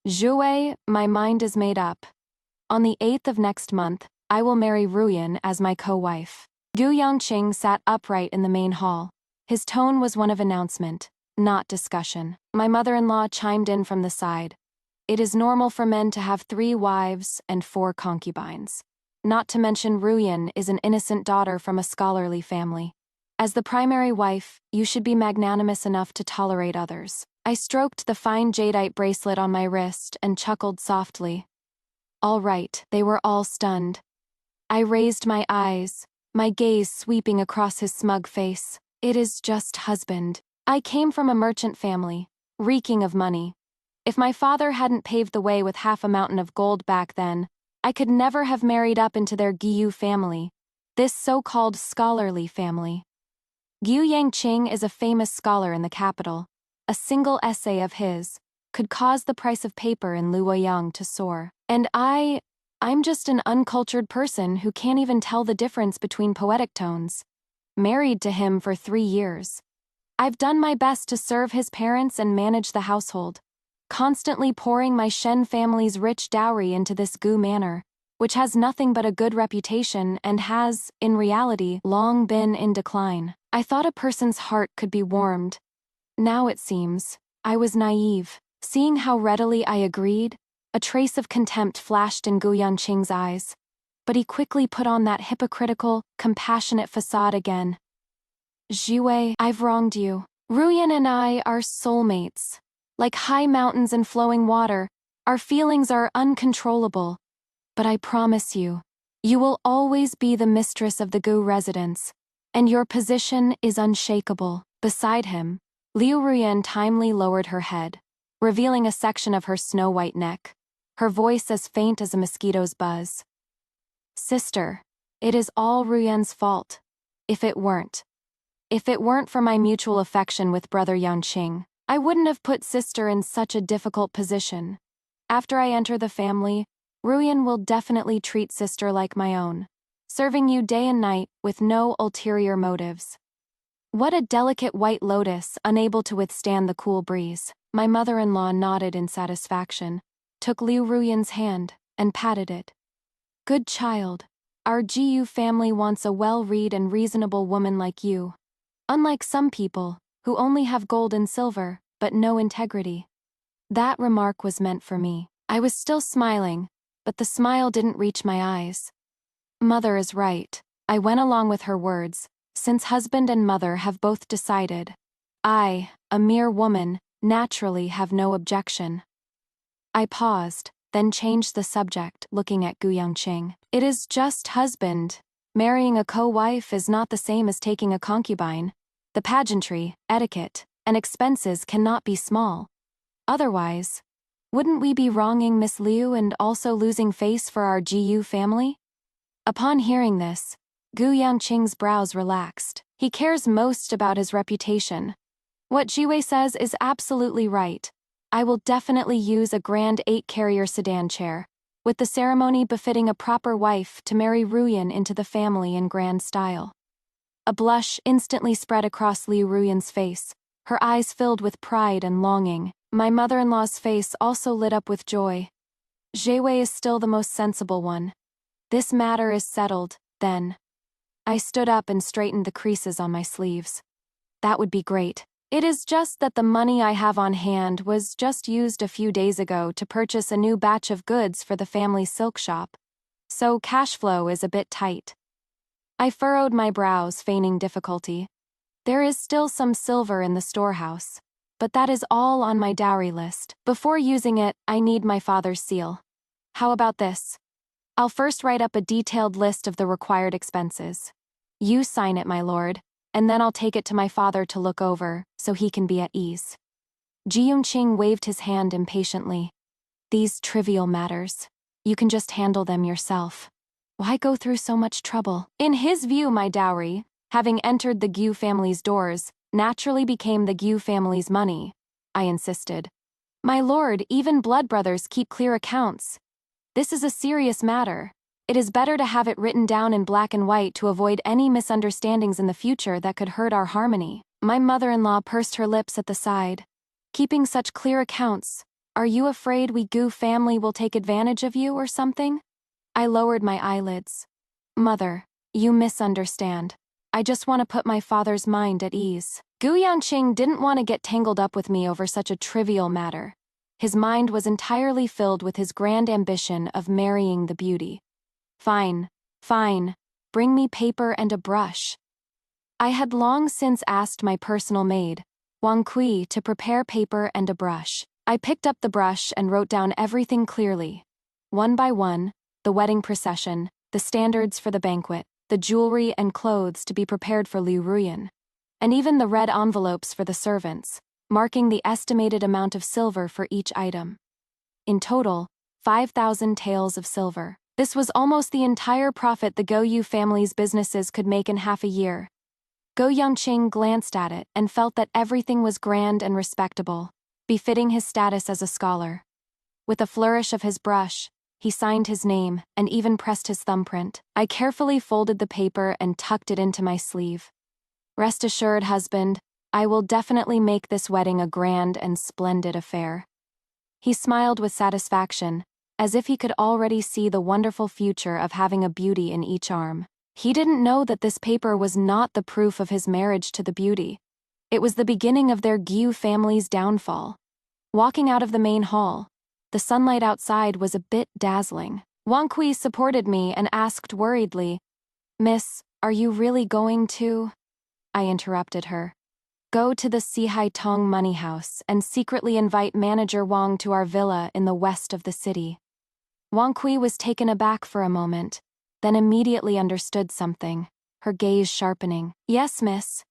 Jue, my mind is made up. On the 8th of next month, I will marry Ruyan as my co-wife. Gu Yangqing sat upright in the main hall. His tone was one of announcement, not discussion. My mother-in-law chimed in from the side. It is normal for men to have 3 wives and 4 concubines. Not to mention Ruyan is an innocent daughter from a scholarly family. As the primary wife, you should be magnanimous enough to tolerate others. I stroked the fine jadeite bracelet on my wrist and chuckled softly. All right, they were all stunned. I raised my eyes, my gaze sweeping across his smug face. It is just husband. I came from a merchant family, reeking of money. If my father hadn't paved the way with half a mountain of gold back then, I could never have married up into their Giyu family, this so-called scholarly family. Gu Yangqing is a famous scholar in the capital. A single essay of his could cause the price of paper in Luoyang to soar. And I'm just an uncultured person who can't even tell the difference between poetic tones. Married to him for 3 years. I've done my best to serve his parents and manage the household, constantly pouring my Shen family's rich dowry into this Gu manor, which has nothing but a good reputation and has, in reality, long been in decline. I thought a person's heart could be warmed. Now it seems, I was naive. Seeing how readily I agreed, a trace of contempt flashed in Gu Yangqing's eyes. But he quickly put on that hypocritical, compassionate facade again. Jiwei, I've wronged you. Ruyan and I are soulmates. Like high mountains and flowing water, our feelings are uncontrollable. But I promise you, you will always be the mistress of the Gu residence, and your position is unshakable. Beside him, Liu Ruyan timely lowered her head, revealing a section of her snow-white neck, her voice as faint as a mosquito's buzz. Sister, it is all Ruyan's fault. If it weren't for my mutual affection with brother Yangqing, I wouldn't have put sister in such a difficult position. After I enter the family, Ruyan will definitely treat sister like my own, serving you day and night with no ulterior motives. What a delicate white lotus, unable to withstand the cool breeze. My mother-in-law nodded in satisfaction, took Liu Ruyan's hand, and patted it. Good child. Our Jiyu family wants a well-read and reasonable woman like you. Unlike some people, who only have gold and silver, but no integrity. That remark was meant for me. I was still smiling, but the smile didn't reach my eyes. Mother is right. I went along with her words, since husband and mother have both decided. I, a mere woman, naturally have no objection. I paused, then changed the subject, looking at Gu Yangqing. It is just husband. Marrying a co-wife is not the same as taking a concubine. The pageantry, etiquette, and expenses cannot be small. Otherwise, wouldn't we be wronging Miss Liu and also losing face for our Jiyu family? Upon hearing this, Gu Yangqing's brows relaxed. He cares most about his reputation. What Jiwei says is absolutely right. I will definitely use a grand 8-carrier sedan chair, with the ceremony befitting a proper wife to marry Ruyan into the family in grand style. A blush instantly spread across Liu Ruyan's face, her eyes filled with pride and longing. My mother-in-law's face also lit up with joy. Jiwei is still the most sensible one. This matter is settled, then. I stood up and straightened the creases on my sleeves. That would be great. It is just that the money I have on hand was just used a few days ago to purchase a new batch of goods for the family silk shop, so cash flow is a bit tight. I furrowed my brows, feigning difficulty. There is still some silver in the storehouse, but that is all on my dowry list. Before using it, I need my father's seal. How about this? I'll first write up a detailed list of the required expenses. You sign it, my lord, and then I'll take it to my father to look over, so he can be at ease. Ji Yongqing waved his hand impatiently. These trivial matters. You can just handle them yourself. Why go through so much trouble? In his view, my dowry, having entered the Gu family's doors, naturally became the Gu family's money. I insisted. My lord, even blood brothers keep clear accounts. This is a serious matter. It is better to have it written down in black and white to avoid any misunderstandings in the future that could hurt our harmony. My mother-in-law pursed her lips at the side. Keeping such clear accounts, Are you afraid we Gu family will take advantage of you or something? I lowered my eyelids. Mother, you misunderstand. I just want to put my father's mind at ease. Gu Yangqing didn't want to get tangled up with me over such a trivial matter. His mind was entirely filled with his grand ambition of marrying the beauty. Fine, fine. Bring me paper and a brush. I had long since asked my personal maid, Wang Kui, to prepare paper and a brush. I picked up the brush and wrote down everything clearly. One by one, the wedding procession, the standards for the banquet, the jewelry and clothes to be prepared for Liu Ruyan, and even the red envelopes for the servants, marking the estimated amount of silver for each item. In total, 5,000 taels of silver. This was almost the entire profit the Goyu family's businesses could make in half a year. Go Yangqing glanced at it and felt that everything was grand and respectable, befitting his status as a scholar. With a flourish of his brush, he signed his name and even pressed his thumbprint. I carefully folded the paper and tucked it into my sleeve. Rest assured, husband, I will definitely make this wedding a grand and splendid affair. He smiled with satisfaction, as if he could already see the wonderful future of having a beauty in each arm. He didn't know that this paper was not the proof of his marriage to the beauty. It was the beginning of their Gyu family's downfall. Walking out of the main hall, the sunlight outside was a bit dazzling. Wang Kui supported me and asked worriedly, "Miss, are you really going to?" I interrupted her. "Go to the Sihai Tong money house and secretly invite manager Wang to our villa in the west of the city." Wang Kui was taken aback for a moment, then immediately understood something, her gaze sharpening. "Yes, miss."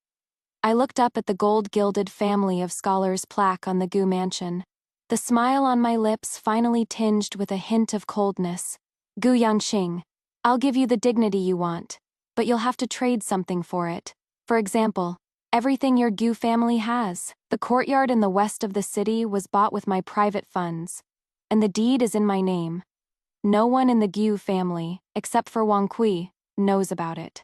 I looked up at the gold-gilded family of scholars plaque on the Gu mansion. The smile on my lips finally tinged with a hint of coldness. "Gu Yangqing, I'll give you the dignity you want, but you'll have to trade something for it. For example, everything your Gu family has. The courtyard in the west of the city was bought with my private funds, and the deed is in my name. No one in the Gu family, except for Wang Kui, knows about it.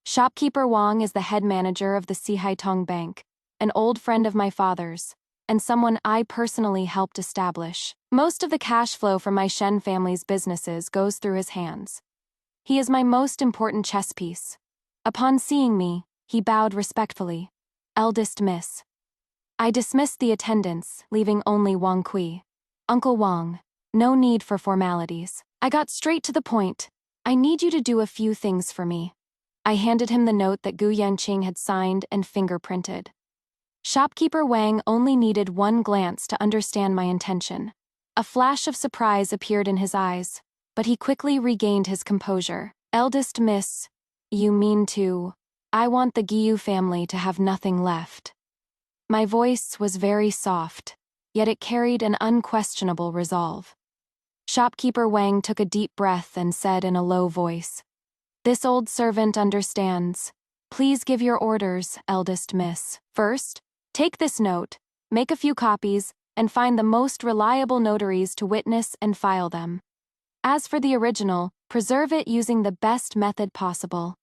Shopkeeper Wang is the head manager of the Sihaitong Bank, an old friend of my father's, and someone I personally helped establish. Most of the cash flow from my Shen family's businesses goes through his hands. He is my most important chess piece." Upon seeing me, he bowed respectfully. "Eldest miss." I dismissed the attendants, leaving only Wang Kui. "Uncle Wang, no need for formalities. I got straight to the point. I need you to do a few things for me." I handed him the note that Gu Yanqing had signed and fingerprinted. Shopkeeper Wang only needed one glance to understand my intention. A flash of surprise appeared in his eyes, but he quickly regained his composure. "Eldest miss, you mean to... I want the Giyu family to have nothing left." My voice was very soft, yet it carried an unquestionable resolve. Shopkeeper Wang took a deep breath and said in a low voice, "This old servant understands. Please give your orders, eldest miss. First, take this note, make a few copies, and find the most reliable notaries to witness and file them. As for the original, preserve it using the best method possible.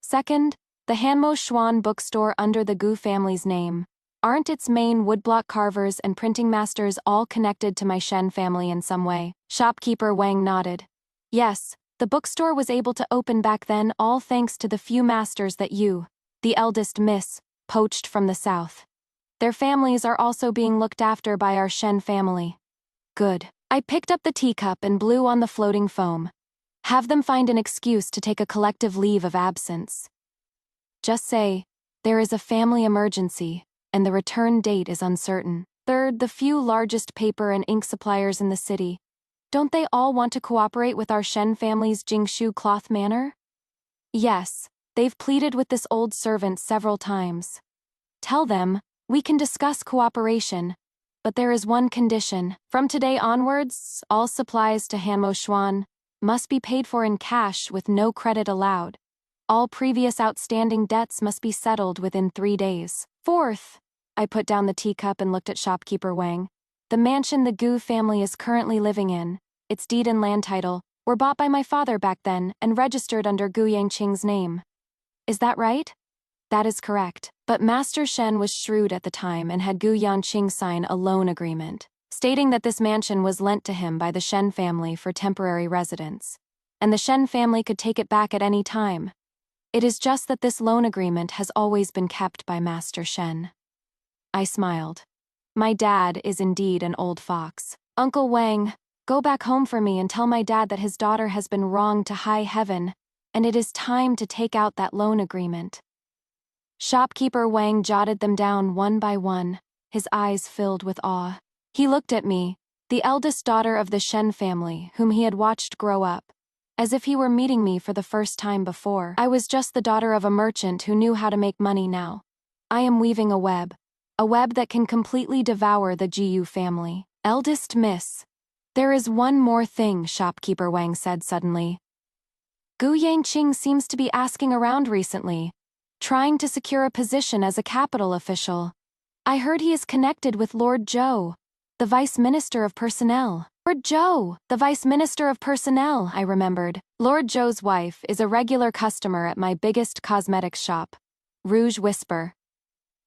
Second, the Hanmo Xuan bookstore under the Gu family's name. Aren't its main woodblock carvers and printing masters all connected to my Shen family in some way?" Shopkeeper Wang nodded. "Yes, the bookstore was able to open back then all thanks to the few masters that you, the eldest miss, poached from the south. Their families are also being looked after by our Shen family." "Good." I picked up the teacup and blew on the floating foam. "Have them find an excuse to take a collective leave of absence. Just say, there is a family emergency, and the return date is uncertain." Third, the few largest paper and ink suppliers in the city. Don't they all want to cooperate with our Shen family's Jingshu cloth manor? Yes, they've pleaded with this old servant several times. Tell them, we can discuss cooperation, but there is one condition. From today onwards, all supplies to Hanmo Xuan must be paid for in cash with no credit allowed. All previous outstanding debts must be settled within 3 days. Fourth, I put down the teacup and looked at shopkeeper Wang. The mansion the Gu family is currently living in, its deed and land title, were bought by my father back then and registered under Gu Yangqing's name. Is that right? That is correct, but Master Shen was shrewd at the time and had Gu Yangqing sign a loan agreement. stating that this mansion was lent to him by the Shen family for temporary residence, and the Shen family could take it back at any time. It is just that this loan agreement has always been kept by Master Shen. I smiled. My dad is indeed an old fox. Uncle Wang, go back home for me and tell my dad that his daughter has been wronged to high heaven, and it is time to take out that loan agreement. Shopkeeper Wang jotted them down one by one, his eyes filled with awe. He looked at me, the eldest daughter of the Shen family, whom he had watched grow up, as if he were meeting me for the first time before. I was just the daughter of a merchant who knew how to make money now. I am weaving a web that can completely devour the Jiyu family. Eldest miss. There is one more thing, Shopkeeper Wang said suddenly. Gu Yangqing seems to be asking around recently, trying to secure a position as a capital official. I heard he is connected with Lord Zhou, the Vice Minister of Personnel. Lord Zhou, the Vice Minister of Personnel, I remembered. Lord Zhou's wife is a regular customer at my biggest cosmetics shop, Rouge Whisper.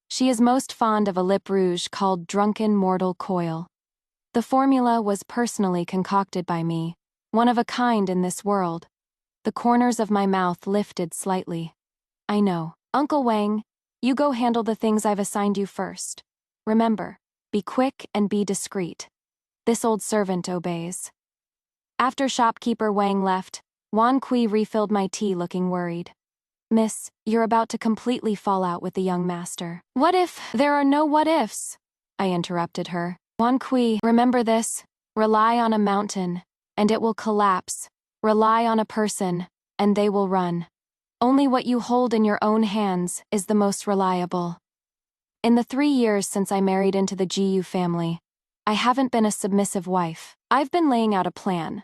She is most fond of a lip rouge called Drunken Mortal Coil. The formula was personally concocted by me, one of a kind in this world. The corners of my mouth lifted slightly. I know. Uncle Wang, you go handle the things I've assigned you first. Remember, be quick and be discreet. This old servant obeys. After shopkeeper Wang left, Wan Kui refilled my tea looking worried. Miss, you're about to completely fall out with the young master. What if there are no what ifs? I interrupted her. Wan Kui, remember this. Rely on a mountain, and it will collapse. Rely on a person, and they will run. Only what you hold in your own hands is the most reliable. In the 3 years since I married into the Jiyu family, I haven't been a submissive wife. I've been laying out a plan.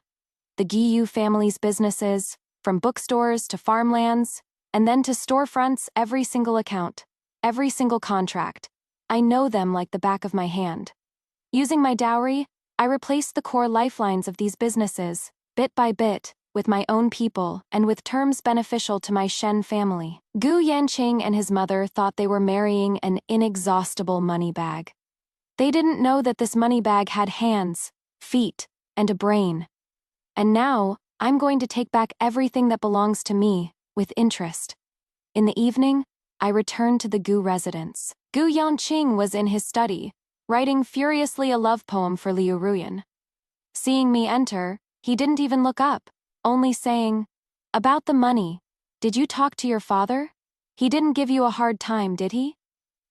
The Jiyu family's businesses, from bookstores to farmlands, and then to storefronts, every single account, every single contract. I know them like the back of my hand. Using my dowry, I replaced the core lifelines of these businesses, bit by bit, with my own people and with terms beneficial to my Shen family. Gu Yanqing and his mother thought they were marrying an inexhaustible money bag. They didn't know that this money bag had hands, feet, and a brain. And now, I'm going to take back everything that belongs to me, with interest. In the evening, I returned to the Gu residence. Gu Yanqing was in his study, writing furiously a love poem for Liu Ruyan. Seeing me enter, he didn't even look up, only saying, "About the money, did you talk to your father? He didn't give you a hard time, did he?"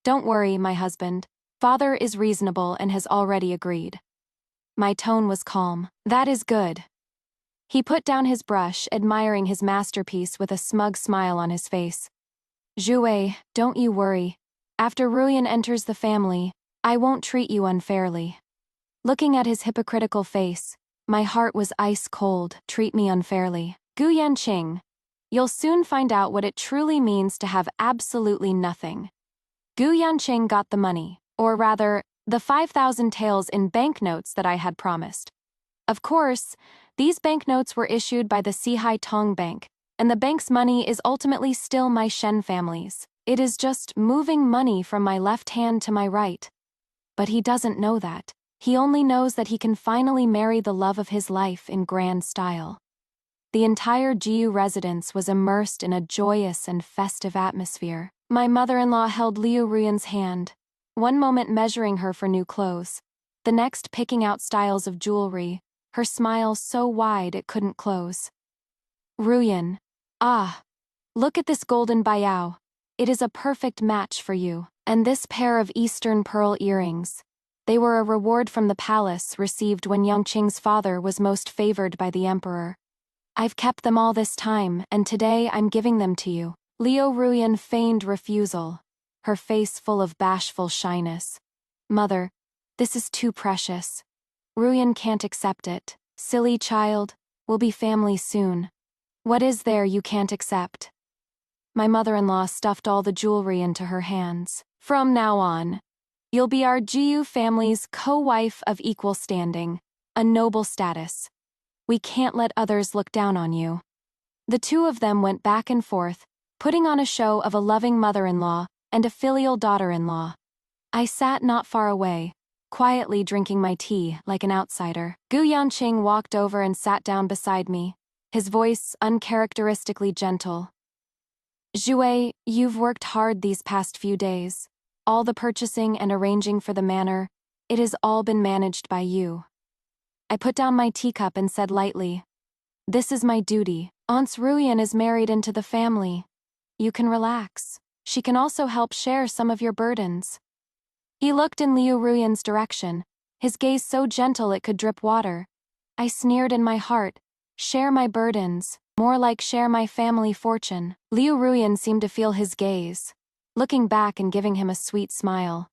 "Don't worry, my husband. Father is reasonable and has already agreed." My tone was calm. "That is good." He put down his brush, admiring his masterpiece with a smug smile on his face. "Zhuwei, don't you worry. After Ruyan enters the family, I won't treat you unfairly." Looking at his hypocritical face, my heart was ice cold. Treat me unfairly. Gu Yanqing, you'll soon find out what it truly means to have absolutely nothing. Gu Yanqing got the money, or rather, the 5,000 taels in banknotes that I had promised. Of course, these banknotes were issued by the Sihai Tong Bank, and the bank's money is ultimately still my Shen family's. It is just moving money from my left hand to my right. But he doesn't know that. He only knows that he can finally marry the love of his life in grand style. The entire Jiyu residence was immersed in a joyous and festive atmosphere. My mother-in-law held Liu Ruyan's hand, one moment measuring her for new clothes, the next picking out styles of jewelry, her smile so wide it couldn't close. "Ruyan, ah, look at this golden bayao. It is a perfect match for you. And this pair of Eastern pearl earrings. They were a reward from the palace received when Yangqing's father was most favored by the emperor. I've kept them all this time, and today I'm giving them to you." Liu Ruyan feigned refusal, her face full of bashful shyness. "Mother, this is too precious. Ruyan can't accept it. Silly child, we'll be family soon. What is there you can't accept?" My mother-in-law stuffed all the jewelry into her hands. "From now on, you'll be our Jiyu family's co-wife of equal standing, a noble status. We can't let others look down on you." The two of them went back and forth, putting on a show of a loving mother-in-law and a filial daughter-in-law. I sat not far away, quietly drinking my tea like an outsider. Gu Yanqing walked over and sat down beside me, his voice uncharacteristically gentle. Zhuwei, you've worked hard these past few days. All the purchasing and arranging for the manor, it has all been managed by you. I put down my teacup and said lightly, this is my duty. Aunt Ruyan is married into the family. You can relax. She can also help share some of your burdens. He looked in Liu Ruyan's direction, his gaze so gentle it could drip water. I sneered in my heart, share my burdens, more like share my family fortune. Liu Ruyan seemed to feel his gaze, looking back and giving him a sweet smile,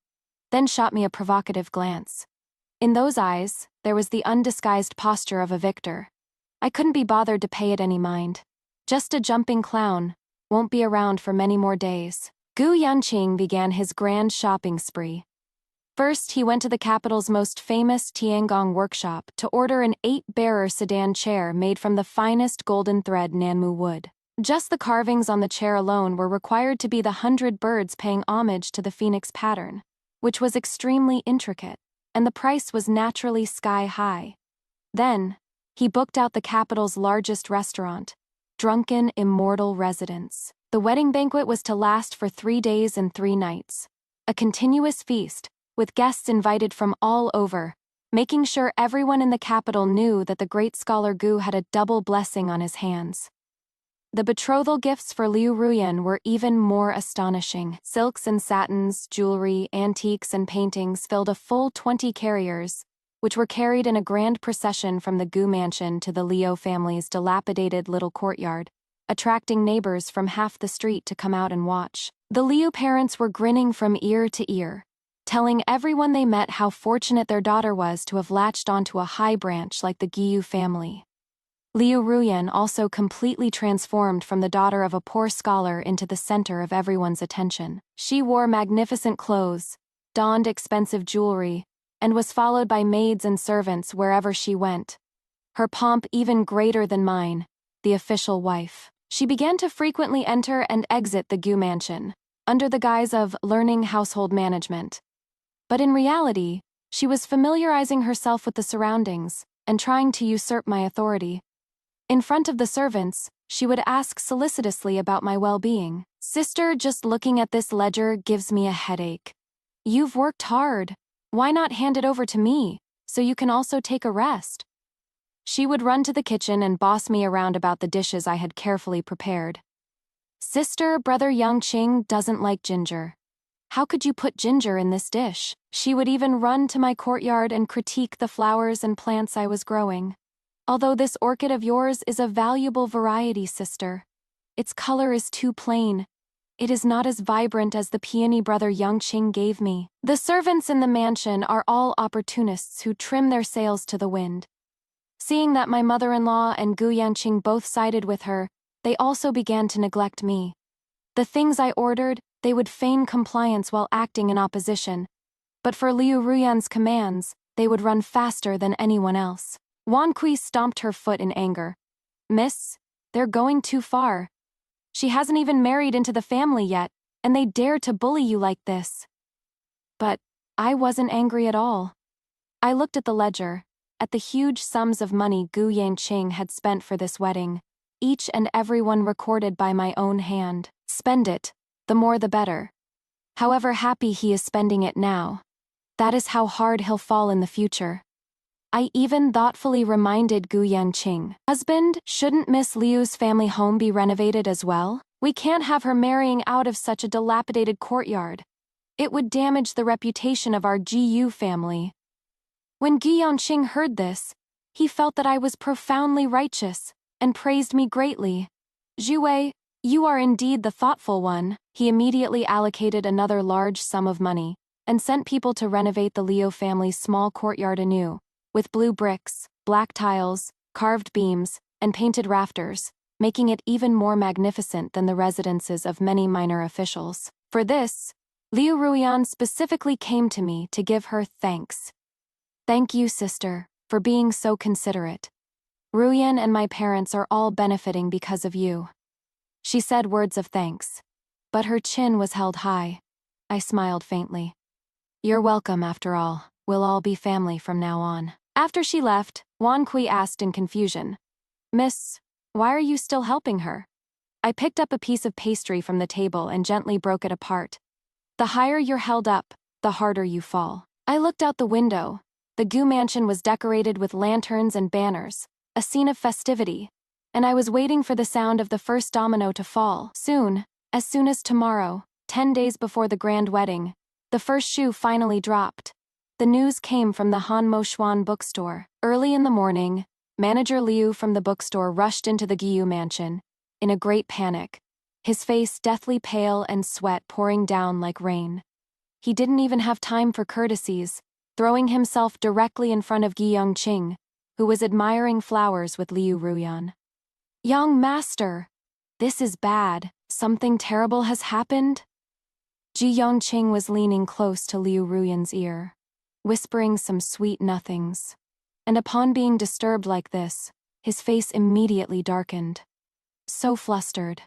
then shot me a provocative glance. In those eyes, there was the undisguised posture of a victor. I couldn't be bothered to pay it any mind. Just a jumping clown, won't be around for many more days. Gu Yanqing began his grand shopping spree. First, he went to the capital's most famous Tiangong workshop to order an 8-bearer sedan chair made from the finest golden thread Nanmu wood. Just the carvings on the chair alone were required to be the 100 birds paying homage to the phoenix pattern, which was extremely intricate, and the price was naturally sky-high. Then, he booked out the capital's largest restaurant, Drunken Immortal Residence. The wedding banquet was to last for 3 days and 3 nights. A continuous feast, with guests invited from all over, making sure everyone in the capital knew that the great scholar Gu had a double blessing on his hands. The betrothal gifts for Liu Ruyan were even more astonishing. Silks and satins, jewelry, antiques and paintings filled a full 20 carriers, which were carried in a grand procession from the Gu mansion to the Liu family's dilapidated little courtyard, attracting neighbors from half the street to come out and watch. The Liu parents were grinning from ear to ear, telling everyone they met how fortunate their daughter was to have latched onto a high branch like the Giyu family. Liu Ruyan also completely transformed from the daughter of a poor scholar into the center of everyone's attention. She wore magnificent clothes, donned expensive jewelry, and was followed by maids and servants wherever she went. Her pomp even greater than mine, the official wife. She began to frequently enter and exit the Gu mansion, under the guise of learning household management. But in reality, she was familiarizing herself with the surroundings and trying to usurp my authority. In front of the servants, she would ask solicitously about my well-being. Sister, just looking at this ledger gives me a headache. You've worked hard. Why not hand it over to me, so you can also take a rest? She would run to the kitchen and boss me around about the dishes I had carefully prepared. Sister, brother Yanqing doesn't like ginger. How could you put ginger in this dish? She would even run to my courtyard and critique the flowers and plants I was growing. Although this orchid of yours is a valuable variety, sister, its color is too plain. It is not as vibrant as the peony brother Yanqing gave me. The servants in the mansion are all opportunists who trim their sails to the wind. Seeing that my mother-in-law and Gu Yanqing both sided with her, they also began to neglect me. The things I ordered, they would feign compliance while acting in opposition, but for Liu Ruyan's commands, they would run faster than anyone else. Wan Kui stomped her foot in anger. Miss, they're going too far. She hasn't even married into the family yet, and they dare to bully you like this. But I wasn't angry at all. I looked at the ledger, at the huge sums of money Gu Yanqing had spent for this wedding, each and every one recorded by my own hand. Spend it, the more the better. However happy he is spending it now, that is how hard he'll fall in the future. I even thoughtfully reminded Gu Yanqing, husband, shouldn't Miss Liu's family home be renovated as well? We can't have her marrying out of such a dilapidated courtyard. It would damage the reputation of our Giyu family. When Gu Yanqing heard this, he felt that I was profoundly righteous, and praised me greatly. Zhuwei, you are indeed the thoughtful one. He immediately allocated another large sum of money, and sent people to renovate the Liu family's small courtyard anew, with blue bricks, black tiles, carved beams, and painted rafters, making it even more magnificent than the residences of many minor officials. For this, Liu Ruyan specifically came to me to give her thanks. Thank you, sister, for being so considerate. Ruyan and my parents are all benefiting because of you. She said words of thanks, but her chin was held high. I smiled faintly. You're welcome after all. We'll all be family from now on. After she left, Wan Kui asked in confusion, Miss, why are you still helping her? I picked up a piece of pastry from the table and gently broke it apart. The higher you're held up, the harder you fall. I looked out the window. The Gu mansion was decorated with lanterns and banners, a scene of festivity, and I was waiting for the sound of the first domino to fall. Soon as tomorrow, 10 days before the grand wedding, the first shoe finally dropped. The news came from the Han Mo Xuan bookstore. Early in the morning, Manager Liu from the bookstore rushed into the Gu mansion, in a great panic, his face deathly pale and sweat pouring down like rain. He didn't even have time for courtesies, throwing himself directly in front of Gi Yongqing, who was admiring flowers with Liu Ruyan. Young master, this is bad. Something terrible has happened? Ji Yongqing was leaning close to Liu Ruyan's ear, whispering some sweet nothings. And upon being disturbed like this, his face immediately darkened. So flustered.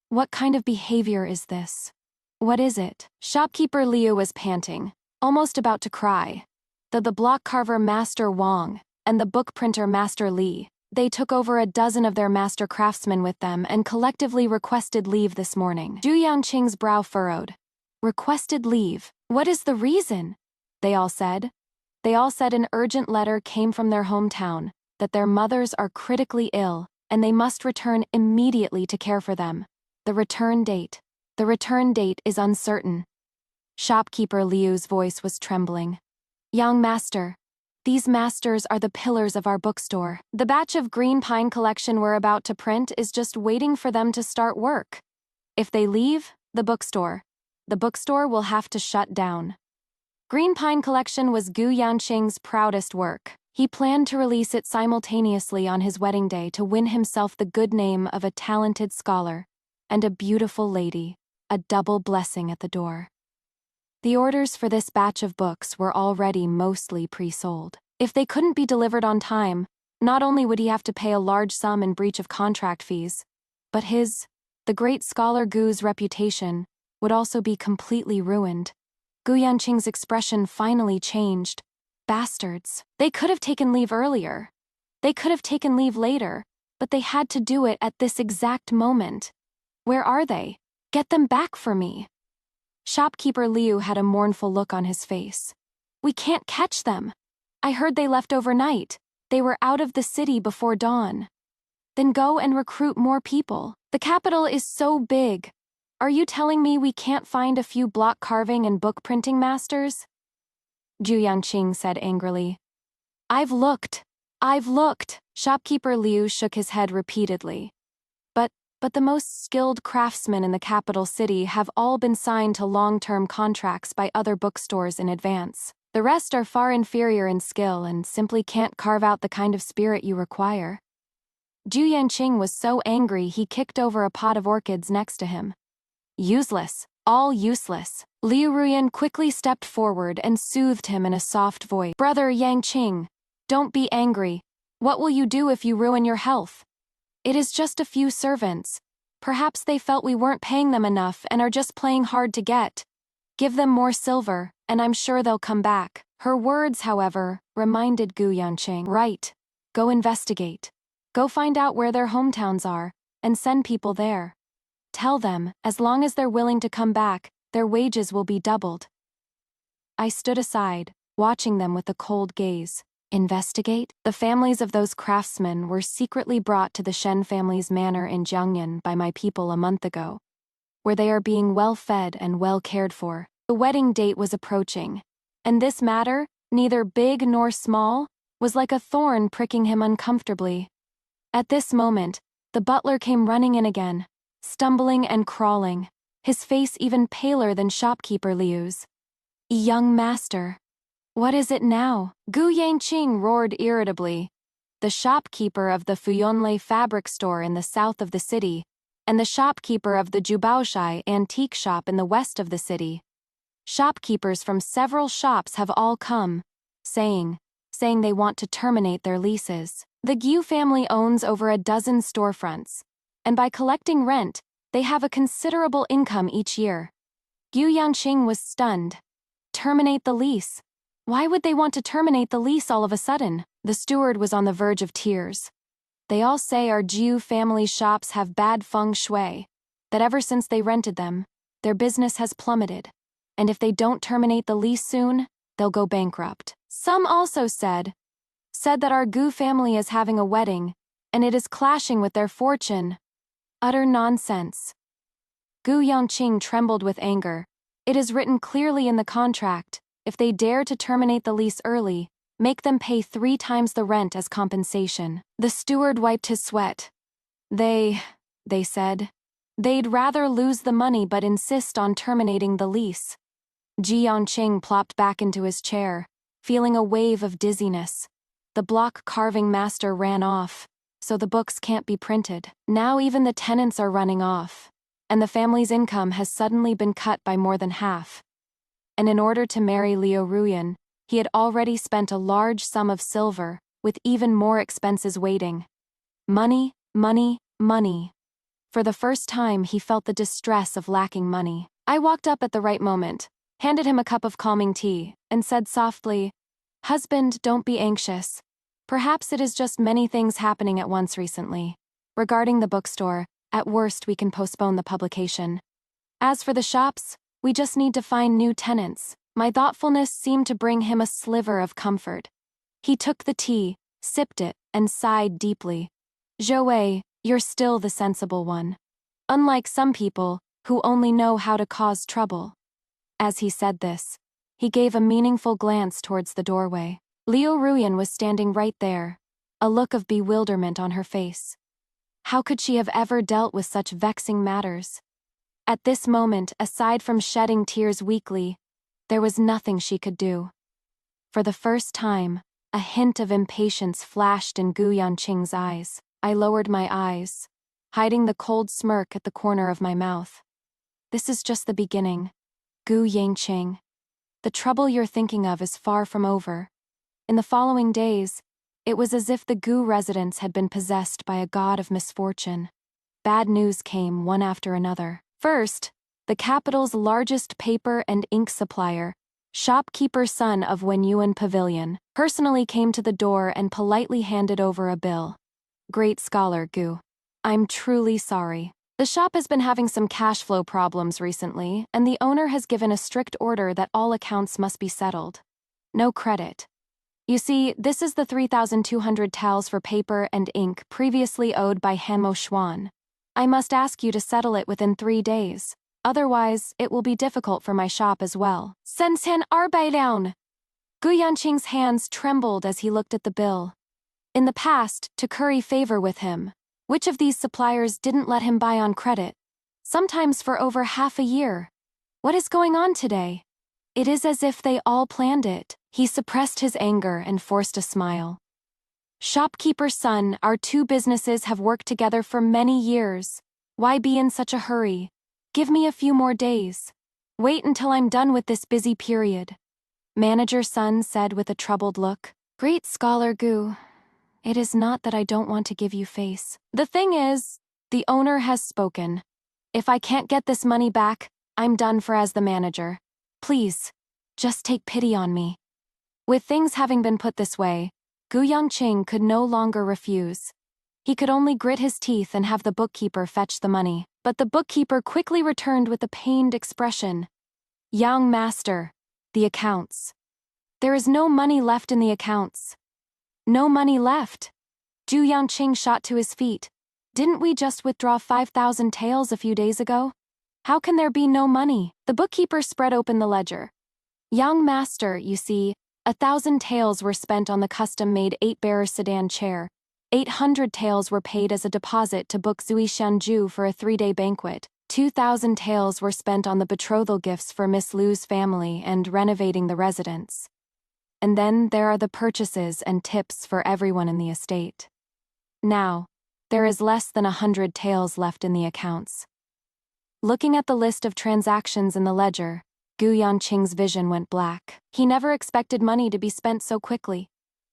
What kind of behavior is this? What is it? Shopkeeper Liu was panting, almost about to cry. The block carver Master Wang and the book printer Master Li, they took over a dozen of their master craftsmen with them and collectively requested leave this morning. Zhu Yangqing's brow furrowed. Requested leave? What is the reason? They all said an urgent letter came from their hometown, that their mothers are critically ill, and they must return immediately to care for them. The return date is uncertain. Shopkeeper Liu's voice was trembling. Young master, these masters are the pillars of our bookstore. The batch of Green Pine collection we're about to print is just waiting for them to start work. If they leave, the bookstore will have to shut down. Green Pine collection was Gu Yanqing's proudest work. He planned to release it simultaneously on his wedding day to win himself the good name of a talented scholar and a beautiful lady, a double blessing at the door. The orders for this batch of books were already mostly pre-sold. If they couldn't be delivered on time, not only would he have to pay a large sum in breach of contract fees, but the great scholar Gu's reputation, would also be completely ruined. Gu Yanqing's expression finally changed. Bastards. They could have taken leave earlier. They could have taken leave later, but they had to do it at this exact moment. Where are they? Get them back for me. Shopkeeper Liu had a mournful look on his face. We can't catch them. I heard they left overnight. They were out of the city before dawn. Then go and recruit more people. The capital is so big. Are you telling me we can't find a few block carving and book printing masters? Zhu Yangqing said angrily. I've looked. Shopkeeper Liu shook his head repeatedly. But the most skilled craftsmen in the capital city have all been signed to long-term contracts by other bookstores in advance. The rest are far inferior in skill and simply can't carve out the kind of spirit you require. Zhu Yanqing was so angry he kicked over a pot of orchids next to him. Useless. All useless. Liu Ruyan quickly stepped forward and soothed him in a soft voice. Brother Yangqing, don't be angry. What will you do if you ruin your health? It is just a few servants. Perhaps they felt we weren't paying them enough and are just playing hard to get. Give them more silver, and I'm sure they'll come back. Her words, however, reminded Gu Yanqing. Right. Go investigate. Go find out where their hometowns are, and send people there. Tell them, as long as they're willing to come back, their wages will be doubled. I stood aside, watching them with a cold gaze. Investigate? The families of those craftsmen were secretly brought to the Shen family's manor in Jiangyan by my people a month ago, where they are being well fed and well cared for. The wedding date was approaching, and this matter, neither big nor small, was like a thorn pricking him uncomfortably. At this moment, the butler came running in again, stumbling and crawling, his face even paler than shopkeeper Liu's. Young master. What is it now? Gu Yanqing roared irritably. The shopkeeper of the Fuyonlei fabric store in the south of the city, and the shopkeeper of the Jubaoshai antique shop in the west of the city. Shopkeepers from several shops have all come, saying they want to terminate their leases. The Gu family owns over a dozen storefronts, and by collecting rent, they have a considerable income each year. Gu Yanqing was stunned. Terminate the lease. Why would they want to terminate the lease all of a sudden? The steward was on the verge of tears. They all say our Jiu family shops have bad feng shui, that ever since they rented them, their business has plummeted, and if they don't terminate the lease soon, they'll go bankrupt. Some also said that our Gu family is having a wedding, and it is clashing with their fortune. Utter nonsense. Gu Yangqing trembled with anger. It is written clearly in the contract, if they dare to terminate the lease early, make them pay 3 times the rent as compensation. The steward wiped his sweat. They said, they'd rather lose the money but insist on terminating the lease. Ji Yangqing plopped back into his chair, feeling a wave of dizziness. The block carving master ran off, so the books can't be printed. Now even the tenants are running off, and the family's income has suddenly been cut by more than half. And in order to marry Liu Ruyan, he had already spent a large sum of silver, with even more expenses waiting. Money, money, money. For the first time he felt the distress of lacking money. I walked up at the right moment, handed him a cup of calming tea, and said softly, "Husband, don't be anxious. Perhaps it is just many things happening at once recently. Regarding the bookstore, at worst we can postpone the publication. As for the shops, we just need to find new tenants." My thoughtfulness seemed to bring him a sliver of comfort. He took the tea, sipped it, and sighed deeply. "Joey, you're still the sensible one. Unlike some people, who only know how to cause trouble." As he said this, he gave a meaningful glance towards the doorway. Liu Ruyan was standing right there, a look of bewilderment on her face. How could she have ever dealt with such vexing matters? At this moment, aside from shedding tears weakly, there was nothing she could do. For the first time, a hint of impatience flashed in Gu Yanqing's eyes. I lowered my eyes, hiding the cold smirk at the corner of my mouth. "This is just the beginning, Gu Yanqing. The trouble you're thinking of is far from over." In the following days, it was as if the Gu residents had been possessed by a god of misfortune. Bad news came one after another. First, the capital's largest paper and ink supplier, shopkeeper son of Wenyuan Pavilion, personally came to the door and politely handed over a bill. "Great scholar Gu. I'm truly sorry. The shop has been having some cash flow problems recently, and the owner has given a strict order that all accounts must be settled. No credit. You see, this is the 3,200 taels for paper and ink previously owed by Hanmo Xuan. I must ask you to settle it within 3 days. Otherwise, it will be difficult for my shop as well." "Sensen Arbeidown." Gu Yanqing's hands trembled as he looked at the bill. In the past, to curry favor with him, which of these suppliers didn't let him buy on credit? Sometimes for over half a year. What is going on today? It is as if they all planned it. He suppressed his anger and forced a smile. "Shopkeeper son, our 2 businesses have worked together for many years. Why be in such a hurry? Give me a few more days. Wait until I'm done with this busy period." Manager Sun said with a troubled look. "Great scholar Gu, it is not that I don't want to give you face. The thing is, the owner has spoken. If I can't get this money back, I'm done for as the manager. Please, just take pity on me." With things having been put this way, Gu Yangqing could no longer refuse. He could only grit his teeth and have the bookkeeper fetch the money. But the bookkeeper quickly returned with a pained expression. "Young master, the accounts. There is no money left in the accounts." "No money left?" Ju Yangqing shot to his feet. "Didn't we just withdraw 5,000 taels a few days ago? How can there be no money?" The bookkeeper spread open the ledger. "Young master, you see, 1,000 taels were spent on the custom-made 8-bearer sedan chair. 800 taels were paid as a deposit to book Zui Xianju for a 3-day banquet. 2,000 taels were spent on the betrothal gifts for Miss Lu's family and renovating the residence. And then there are the purchases and tips for everyone in the estate. Now, there is less than 100 taels left in the accounts." Looking at the list of transactions in the ledger, Gu Yanqing's vision went black. He never expected money to be spent so quickly.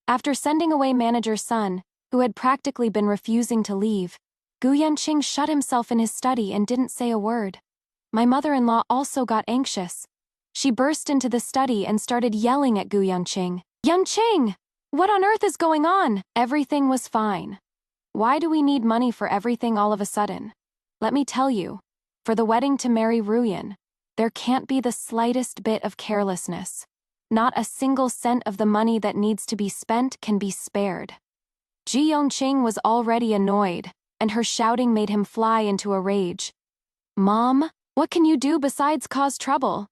After sending away manager Sun, who had practically been refusing to leave, Gu Yanqing shut himself in his study and didn't say a word. My mother-in-law also got anxious. She burst into the study and started yelling at Gu Yangqing. Yangqing! What on earth is going on? Everything was fine. Why do we need money for everything all of a sudden? Let me tell you, for the wedding to marry Ruyan, there can't be the slightest bit of carelessness. Not a single cent of the money that needs to be spent can be spared. Ji Yongqing was already annoyed, and her shouting made him fly into a rage. Mom, what can you do besides cause trouble?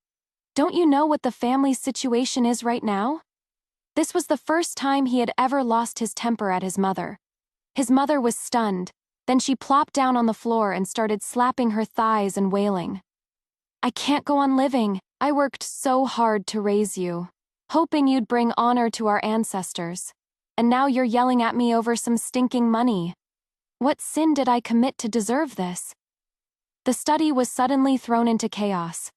Don't you know what the family's situation is right now? This was the first time he had ever lost his temper at his mother. His mother was stunned, then she plopped down on the floor and started slapping her thighs and wailing. I can't go on living. I worked so hard to raise you, hoping you'd bring honor to our ancestors. And now you're yelling at me over some stinking money. What sin did I commit to deserve this? The study was suddenly thrown into chaos.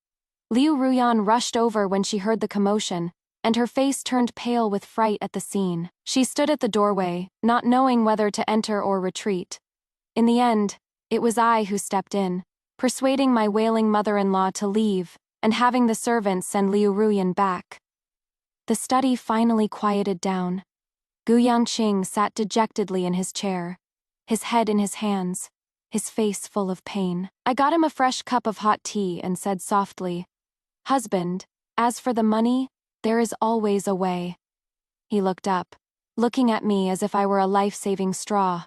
Liu Ruyan rushed over when she heard the commotion, and her face turned pale with fright at the scene. She stood at the doorway, not knowing whether to enter or retreat. In the end, it was I who stepped in, persuading my wailing mother-in-law to leave and having the servants send Liu Ruyan back. The study finally quieted down. Gu Yangqing sat dejectedly in his chair, his head in his hands, his face full of pain. I got him a fresh cup of hot tea and said softly, "Husband, as for the money, there is always a way." He looked up, looking at me as if I were a life-saving straw.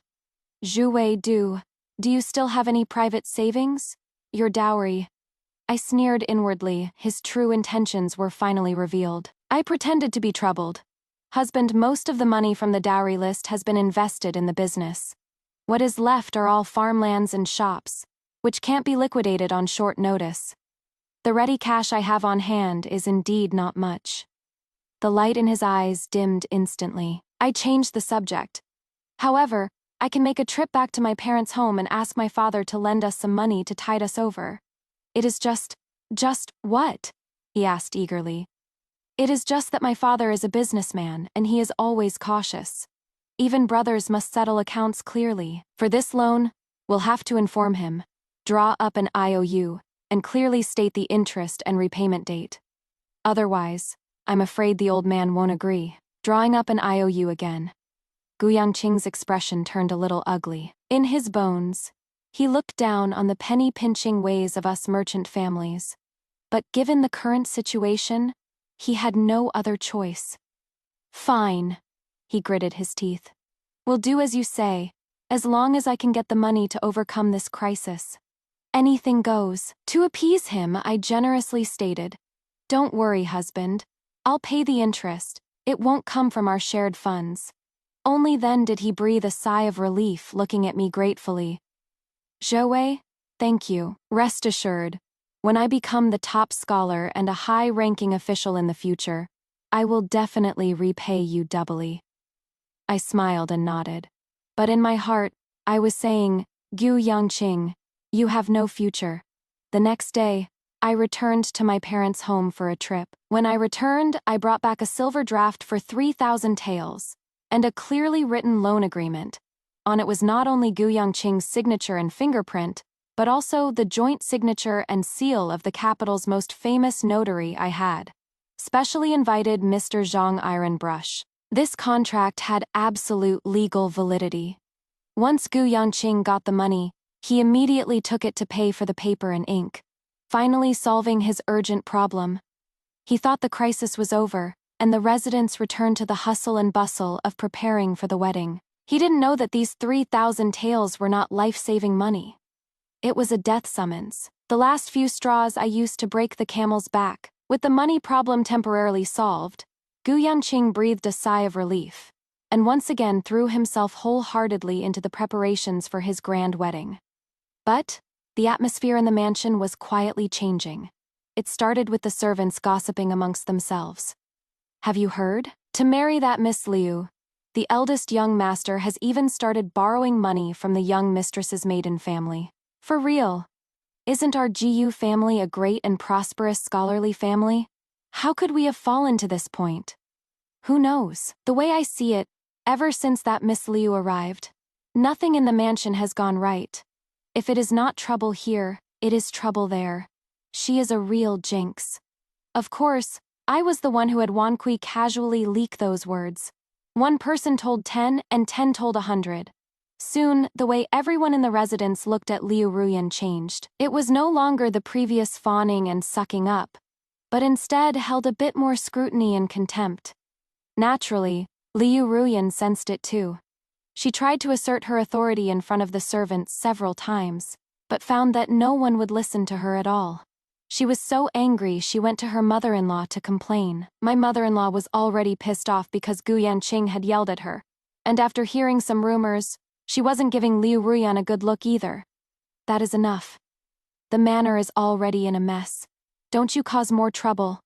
"Zhu do you still have any private savings? Your dowry?" I sneered inwardly. His true intentions were finally revealed. I pretended to be troubled. "Husband, most of the money from the dowry list has been invested in the business. What is left are all farmlands and shops, which can't be liquidated on short notice. The ready cash I have on hand is indeed not much." The light in his eyes dimmed instantly. I changed the subject. "However, I can make a trip back to my parents' home and ask my father to lend us some money to tide us over. It is just what?" he asked eagerly. "It is just that my father is a businessman and he is always cautious. Even brothers must settle accounts clearly. For this loan, we'll have to inform him, draw up an IOU, and clearly state the interest and repayment date. Otherwise, I'm afraid the old man won't agree." Drawing up an IOU again. Gu Yangqing's expression turned a little ugly. In his bones, he looked down on the penny-pinching ways of us merchant families. But given the current situation, he had no other choice. "Fine," he gritted his teeth. "We'll do as you say, as long as I can get the money to overcome this crisis. Anything goes." To appease him, I generously stated, "Don't worry, husband. I'll pay the interest. It won't come from our shared funds." Only then did he breathe a sigh of relief, looking at me gratefully. "Zhou, thank you. Rest assured, when I become the top scholar and a high-ranking official in the future, I will definitely repay you doubly." I smiled and nodded. But in my heart, I was saying, "Gu Yangqing, you have no future." The next day, I returned to my parents' home for a trip. When I returned, I brought back a silver draft for 3,000 taels, and a clearly written loan agreement. On it was not only Gu Yangqing's signature and fingerprint, but also the joint signature and seal of the capital's most famous notary I had. Specially invited Mr. Zhang Iron Brush. This contract had absolute legal validity. Once Gu Yangqing got the money, he immediately took it to pay for the paper and ink, finally solving his urgent problem. He thought the crisis was over, and the residents returned to the hustle and bustle of preparing for the wedding. He didn't know that these 3,000 taels were not life-saving money. It was a death summons, the last few straws I used to break the camel's back. With the money problem temporarily solved, Gu Yangqing breathed a sigh of relief, and once again threw himself wholeheartedly into the preparations for his grand wedding. But the atmosphere in the mansion was quietly changing. It started with the servants gossiping amongst themselves. "Have you heard? To marry that Miss Liu, the eldest young master has even started borrowing money from the young mistress's maiden family. For real. Isn't our GU family a great and prosperous scholarly family? How could we have fallen to this point? Who knows? The way I see it, ever since that Miss Liu arrived, nothing in the mansion has gone right. If it is not trouble here, it is trouble there. She is a real jinx." Of course, I was the one who had Wankui casually leak those words. One person told 10 and 10 told 100. Soon, the way everyone in the residence looked at Liu Ruyan changed. It was no longer the previous fawning and sucking up, but instead held a bit more scrutiny and contempt. Naturally, Liu Ruyan sensed it too. She tried to assert her authority in front of the servants several times, but found that no one would listen to her at all. She was so angry she went to her mother-in-law to complain. My mother-in-law was already pissed off because Gu Yanqing had yelled at her, and after hearing some rumors, she wasn't giving Liu Ruyan a good look either. That is enough. The manor is already in a mess. Don't you cause more trouble.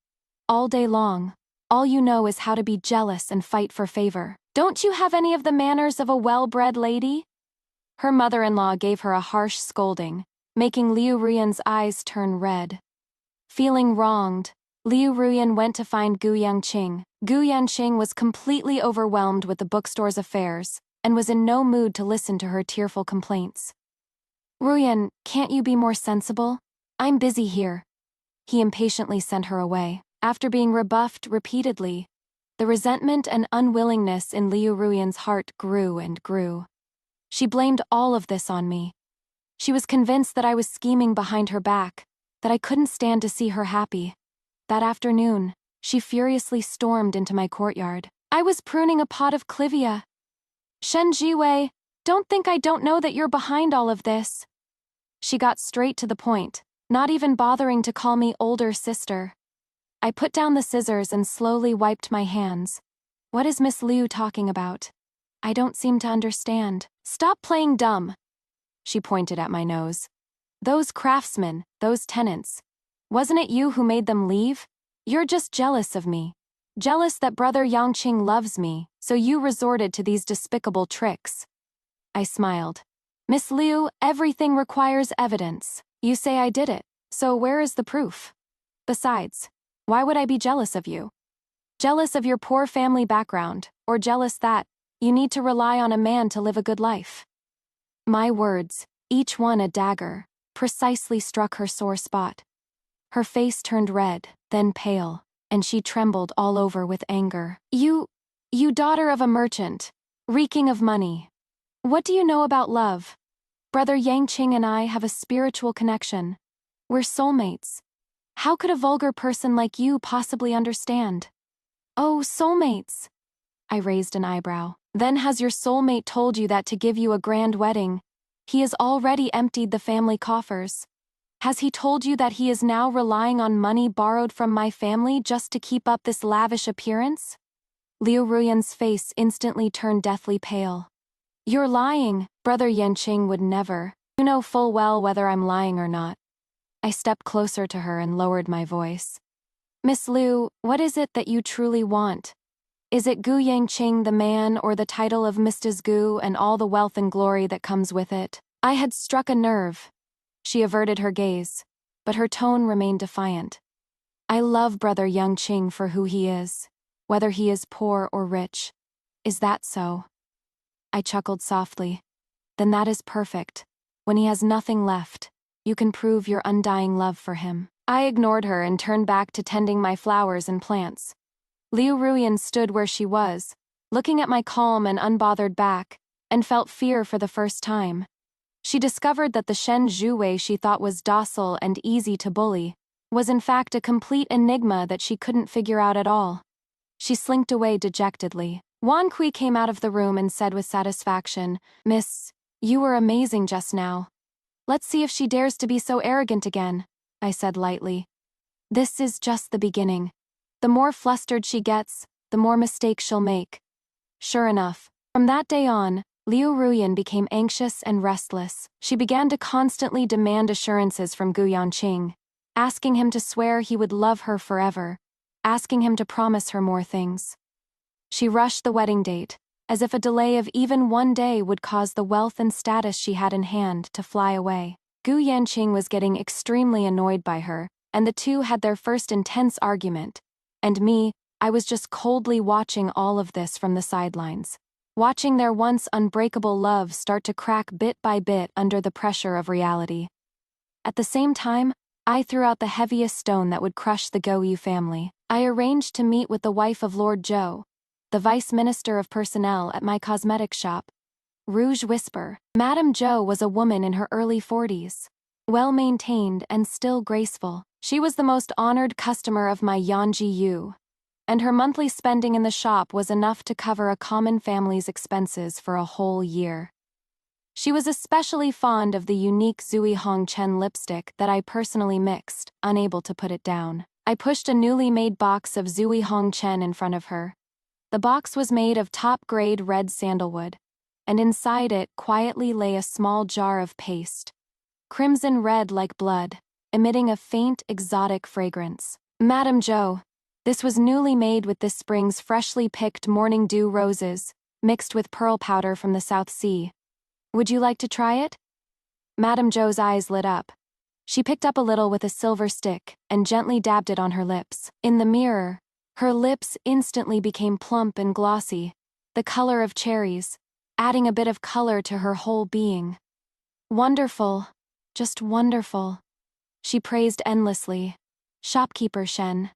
All day long, all you know is how to be jealous and fight for favor. Don't you have any of the manners of a well-bred lady? Her mother-in-law gave her a harsh scolding, making Liu Ruyan's eyes turn red. Feeling wronged, Liu Ruyan went to find Gu Yanqing. Gu Yanqing was completely overwhelmed with the bookstore's affairs and was in no mood to listen to her tearful complaints. Ruyan, can't you be more sensible? I'm busy here. He impatiently sent her away. After being rebuffed repeatedly, the resentment and unwillingness in Liu Ruyan's heart grew and grew. She blamed all of this on me. She was convinced that I was scheming behind her back, that I couldn't stand to see her happy. That afternoon, she furiously stormed into my courtyard. I was pruning a pot of clivia. Shen Jiwei, don't think I don't know that you're behind all of this. She got straight to the point, not even bothering to call me older sister. I put down the scissors and slowly wiped my hands. What is Miss Liu talking about? I don't seem to understand. Stop playing dumb. She pointed at my nose. Those craftsmen, those tenants. Wasn't it you who made them leave? You're just jealous of me. Jealous that Brother Yangqing loves me, so you resorted to these despicable tricks. I smiled. Miss Liu, everything requires evidence. You say I did it, so where is the proof? Besides, why would I be jealous of you? Jealous of your poor family background, or jealous that you need to rely on a man to live a good life? My words, each one a dagger, precisely struck her sore spot. Her face turned red, then pale, and she trembled all over with anger. You daughter of a merchant, reeking of money. What do you know about love? Brother Yangqing and I have a spiritual connection. We're soulmates. How could a vulgar person like you possibly understand? Oh, soulmates. I raised an eyebrow. Then has your soulmate told you that to give you a grand wedding, he has already emptied the family coffers? Has he told you that he is now relying on money borrowed from my family just to keep up this lavish appearance? Liu Ruyan's face instantly turned deathly pale. You're lying, Brother Yanqing would never. You know full well whether I'm lying or not. I stepped closer to her and lowered my voice. Miss Liu, what is it that you truly want? Is it Gu Yanqing the man or the title of Mrs. Gu and all the wealth and glory that comes with it? I had struck a nerve. She averted her gaze, but her tone remained defiant. I love Brother Yangqing for who he is, whether he is poor or rich. Is that so? I chuckled softly. Then that is perfect. When he has nothing left, you can prove your undying love for him. I ignored her and turned back to tending my flowers and plants. Liu Ruyan stood where she was, looking at my calm and unbothered back, and felt fear for the first time. She discovered that the Shen Zhuwei she thought was docile and easy to bully was in fact a complete enigma that she couldn't figure out at all. She slinked away dejectedly. Wan Kui came out of the room and said with satisfaction, Miss, you were amazing just now. Let's see if she dares to be so arrogant again, I said lightly. This is just the beginning. The more flustered she gets, the more mistakes she'll make. Sure enough, from that day on, Liu Ruyan became anxious and restless. She began to constantly demand assurances from Gu Yanqing, asking him to swear he would love her forever, asking him to promise her more things. She rushed the wedding date, as if a delay of even one day would cause the wealth and status she had in hand to fly away. Gu Yanqing was getting extremely annoyed by her, and the two had their first intense argument. And me, I was just coldly watching all of this from the sidelines, watching their once unbreakable love start to crack bit by bit under the pressure of reality. At the same time, I threw out the heaviest stone that would crush the Goyu family. I arranged to meet with the wife of Lord Zhou, the Vice Minister of Personnel at my cosmetic shop. Rouge Whisper. Madame Zhou was a woman in her early 40s. Well-maintained and still graceful. She was the most honored customer of my Yanji Yu, and her monthly spending in the shop was enough to cover a common family's expenses for a whole year. She was especially fond of the unique Zui Hongchen lipstick that I personally mixed, unable to put it down. I pushed a newly made box of Zui Hongchen in front of her. The box was made of top-grade red sandalwood, and inside it quietly lay a small jar of paste, crimson red like blood, emitting a faint, exotic fragrance. Madame Zhou, this was newly made with this spring's freshly picked morning dew roses, mixed with pearl powder from the South Sea. Would you like to try it? Madame Zhou's eyes lit up. She picked up a little with a silver stick and gently dabbed it on her lips. In the mirror, her lips instantly became plump and glossy, the color of cherries, adding a bit of color to her whole being. Wonderful, just wonderful, she praised endlessly. Shopkeeper Shen,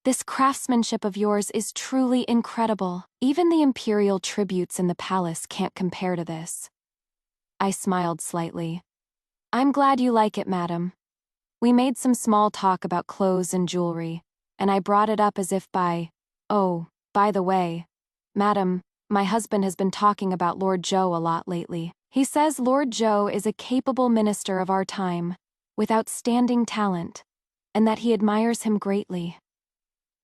this craftsmanship of yours is truly incredible. Even the imperial tributes in the palace can't compare to this. I smiled slightly. I'm glad you like it, madam. We made some small talk about clothes and jewelry, and I brought it up as if oh, by the way, madam, my husband has been talking about Lord Zhou a lot lately. He says Lord Zhou is a capable minister of our time, with outstanding talent, and that he admires him greatly.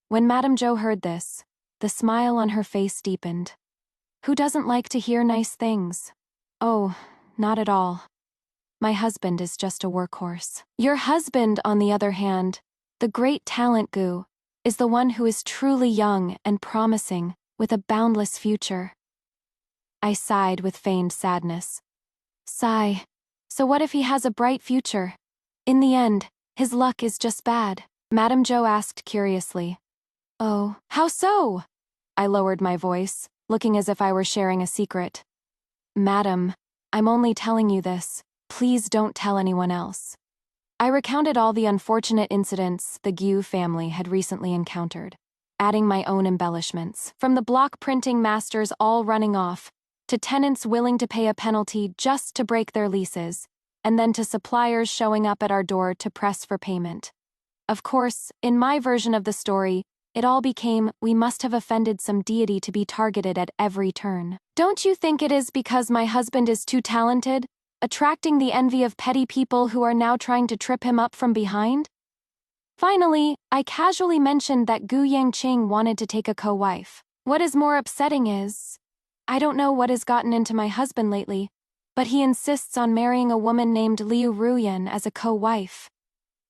When Madame Zhou heard this, the smile on her face deepened. Who doesn't like to hear nice things? Oh, not at all. My husband is just a workhorse. Your husband, on the other hand, the great talent Gu, is the one who is truly young and promising, with a boundless future. I sighed with feigned sadness. Sigh. So what if he has a bright future? In the end, his luck is just bad. Madame Zhou asked curiously. Oh, how so? I lowered my voice, looking as if I were sharing a secret. Madam, I'm only telling you this. Please don't tell anyone else. I recounted all the unfortunate incidents the Gu family had recently encountered, adding my own embellishments, from the block printing masters all running off, to tenants willing to pay a penalty just to break their leases, and then to suppliers showing up at our door to press for payment. Of course, in my version of the story, it all became, we must have offended some deity to be targeted at every turn. Don't you think it is because my husband is too talented, attracting the envy of petty people who are now trying to trip him up from behind? Finally, I casually mentioned that Gu Yangqing wanted to take a co-wife. What is more upsetting is, I don't know what has gotten into my husband lately, but he insists on marrying a woman named Liu Ruyan as a co-wife.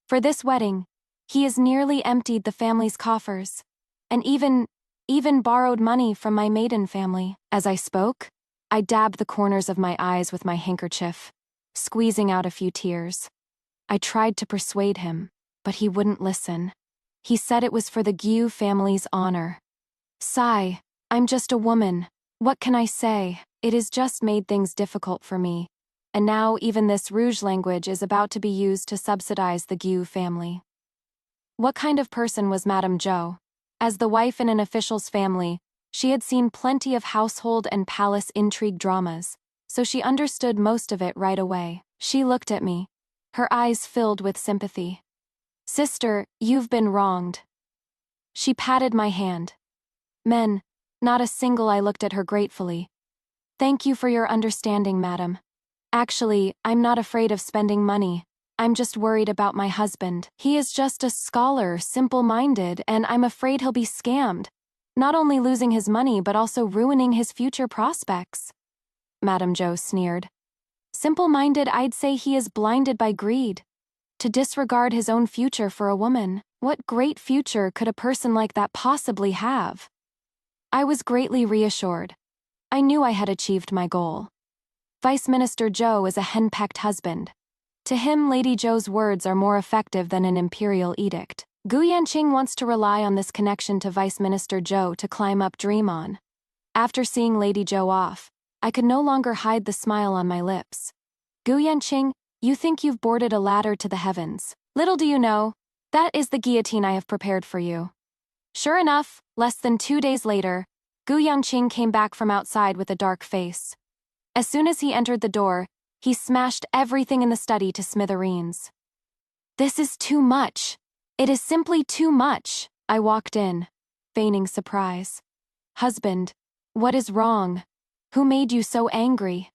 For this wedding, he has nearly emptied the family's coffers, and even borrowed money from my maiden family. As I spoke, I dabbed the corners of my eyes with my handkerchief, squeezing out a few tears. I tried to persuade him, but he wouldn't listen. He said it was for the Gu family's honor. Sigh, I'm just a woman. What can I say? It has just made things difficult for me. And now even this rouge language is about to be used to subsidize the Gu family. What kind of person was Madame Zhou? As the wife in an official's family, she had seen plenty of household and palace intrigue dramas, so she understood most of it right away. She looked at me, her eyes filled with sympathy. Sister, you've been wronged. She patted my hand. Men, not a single. I looked at her gratefully. Thank you for your understanding, madam. Actually, I'm not afraid of spending money. I'm just worried about my husband. He is just a scholar, simple-minded, and I'm afraid he'll be scammed. Not only losing his money but also ruining his future prospects. Madame Zhou sneered. Simple-minded, I'd say he is blinded by greed. To disregard his own future for a woman. What great future could a person like that possibly have? I was greatly reassured. I knew I had achieved my goal. Vice Minister Zhou is a henpecked husband. To him, Lady Zhou's words are more effective than an imperial edict. Gu Yanqing wants to rely on this connection to Vice Minister Zhou to climb up Dream On. After seeing Lady Zhou off, I could no longer hide the smile on my lips. Gu Yanqing, you think you've boarded a ladder to the heavens. Little do you know, that is the guillotine I have prepared for you. Sure enough, less than 2 days later, Gu Yangqing came back from outside with a dark face. As soon as he entered the door, he smashed everything in the study to smithereens. This is too much. It is simply too much. I walked in, feigning surprise. Husband, what is wrong? Who made you so angry?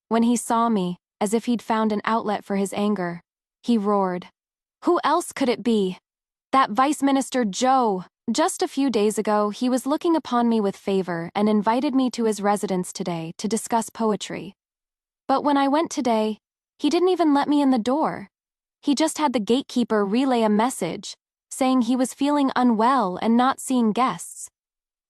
When he saw me, as if he'd found an outlet for his anger, he roared. Who else could it be? That Vice Minister Zhou. Just a few days ago, he was looking upon me with favor and invited me to his residence today to discuss poetry. But when I went today, he didn't even let me in the door. He just had the gatekeeper relay a message, saying he was feeling unwell and not seeing guests.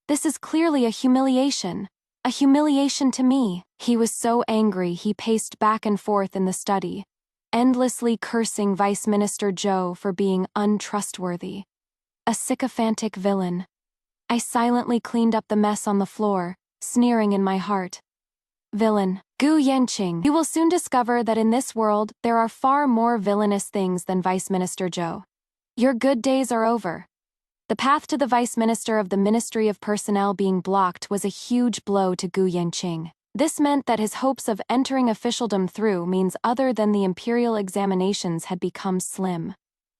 This is clearly a humiliation to me. He was so angry he paced back and forth in the study, endlessly cursing Vice Minister Zhou for being untrustworthy. A sycophantic villain. I silently cleaned up the mess on the floor, sneering in my heart. Villain, Gu Yanqing. You will soon discover that in this world there are far more villainous things than Vice Minister Zhou. Your good days are over. The path to the Vice Minister of the Ministry of Personnel being blocked was a huge blow to Gu Yanqing. This meant that his hopes of entering officialdom through means other than the imperial examinations had become slim.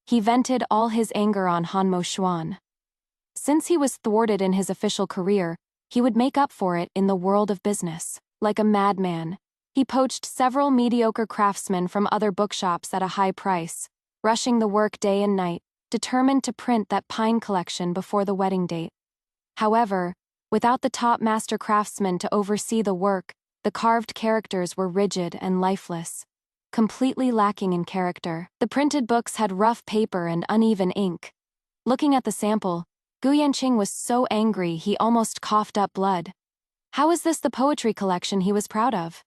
He vented all his anger on Han Moxuan. Since he was thwarted in his official career, he would make up for it in the world of business. Like a madman, he poached several mediocre craftsmen from other bookshops at a high price, rushing the work day and night, determined to print that Pine collection before the wedding date. However, without the top master craftsmen to oversee the work, the carved characters were rigid and lifeless, completely lacking in character. The printed books had rough paper and uneven ink. Looking at the sample, Gu Yanqing was so angry he almost coughed up blood. How is this the poetry collection he was proud of?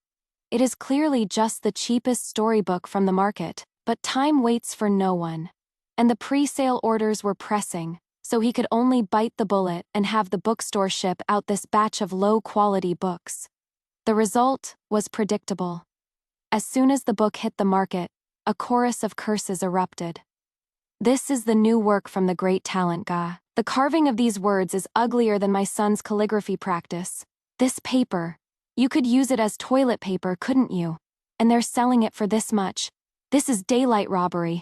It is clearly just the cheapest storybook from the market, but time waits for no one. And the pre-sale orders were pressing, so he could only bite the bullet and have the bookstore ship out this batch of low-quality books. The result was predictable. As soon as the book hit the market, a chorus of curses erupted. This is the new work from the great talent Ga. The carving of these words is uglier than my son's calligraphy practice. This paper, you could use it as toilet paper, couldn't you? And they're selling it for this much. This is daylight robbery.